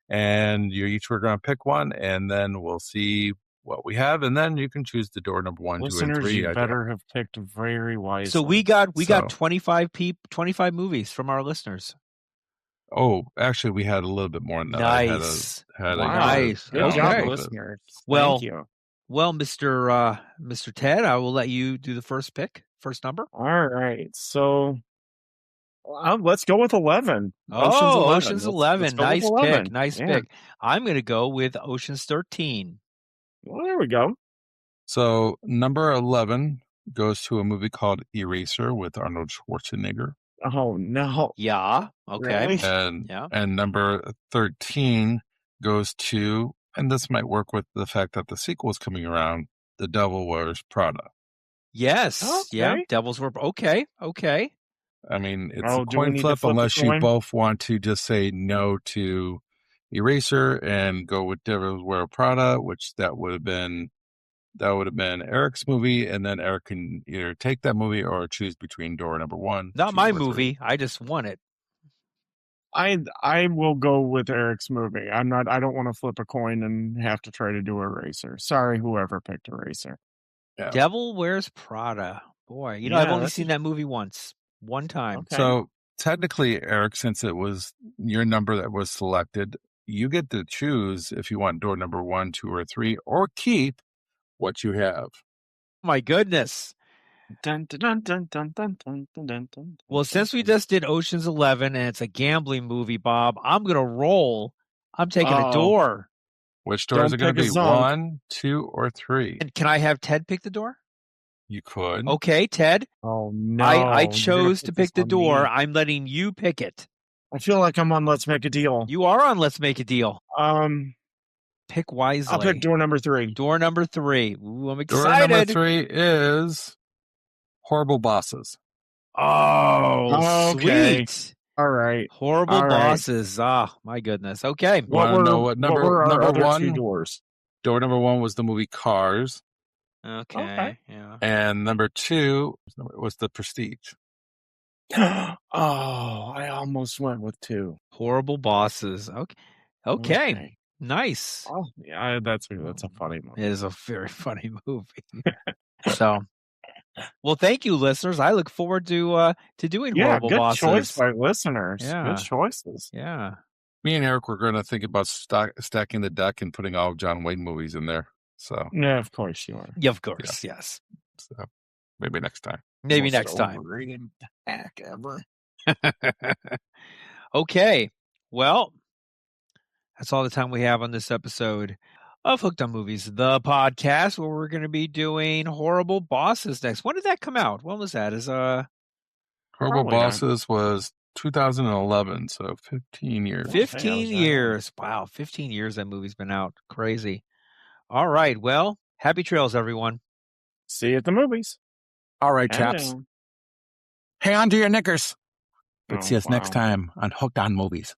And you each were going to pick one, and then we'll see what we have. And then you can choose the door number 1, 2, and 3.
You better have picked very wisely.
So we got 25 movies from our listeners.
Oh, actually, we had a little bit more than that.
Nice.
Nice. Good job, listeners.
Well,
thank you.
Well, Mr. Ted, I will let you do the first first number.
All right. So let's go with 11.
Ocean's 11. Nice pick. Nice pick. I'm going to go with Ocean's 13.
Well, there we go.
So number 11 goes to a movie called Eraser with Arnold Schwarzenegger.
Oh, no.
Yeah. Okay.
Really?
And number 13 goes to, and this might work with the fact that the sequel is coming around, The Devil Wears Prada.
Yes.
Okay.
Yeah. Devils Wear Okay.
I mean, it's a coin flip unless you both want to just say no to Eraser and go with Devils Wear Prada, which that would have been Eric's movie, and then Eric can either take that movie or choose between door number 1.
Not my movie. I just won it.
I will go with Eric's movie. I don't want to flip a coin and have to try to do Eraser. Sorry, whoever picked Eraser.
Yeah.
Devil Wears Prada. Boy, I've only seen that movie one time.
Okay.
So technically, Eric, since it was your number that was selected, you get to choose if you want door number 1, 2, or 3, or keep what you have.
My goodness.
Dun, dun, dun, dun, dun, dun, dun, dun, dun,
well, since we just did Ocean's 11 and it's a gambling movie, Bob, I'm going to roll. I'm taking a door.
Which doors are going to be 1, 2, or 3?
And can I have Ted pick the door?
You could.
Okay, Ted.
Oh, no.
I chose to pick the door. I'm letting you pick it.
I feel like I'm on Let's Make a Deal.
You are on Let's Make a Deal. Pick wisely.
I'll pick door number 3.
Door number 3. Ooh, I'm excited.
Door number 3 is Horrible Bosses.
Oh,
okay.
Sweet.
All right.
Horrible Bosses. Ah, my goodness. Okay.
Want to know what number
other
1?
2 doors?
Door number 1 was the movie Cars.
Okay. Yeah.
And number 2 was The Prestige.
I almost went with 2.
Horrible Bosses. Okay. Nice.
Oh, yeah, that's a funny movie.
It is a very funny movie. So, well, thank you, listeners. I look forward to doing Horrible Bosses.
Good choice by listeners.
Yeah.
Good choices.
Yeah.
Me and Eric were going to think about stacking the deck and putting all John Wayne movies in there. So
yeah, of course you are.
Yeah, of course. Yeah. Yes.
So maybe next time.
Maybe next time.
Overrated pack ever.
Okay. Well, that's all the time we have on this episode of Hooked on Movies, the podcast, where we're going to be doing Horrible Bosses next. When did that come out? When was that?
Horrible
Probably not.
Bosses was 2011, so 15 years.
Fif-
15
was right.
years. Wow, 15 years that movie's been out. Crazy. All right. Well, happy trails, everyone.
See you at the movies.
All right,
And,
chaps. Hang on to your knickers.
oh,
Let's see us next
wow.
time on Hooked on Movies.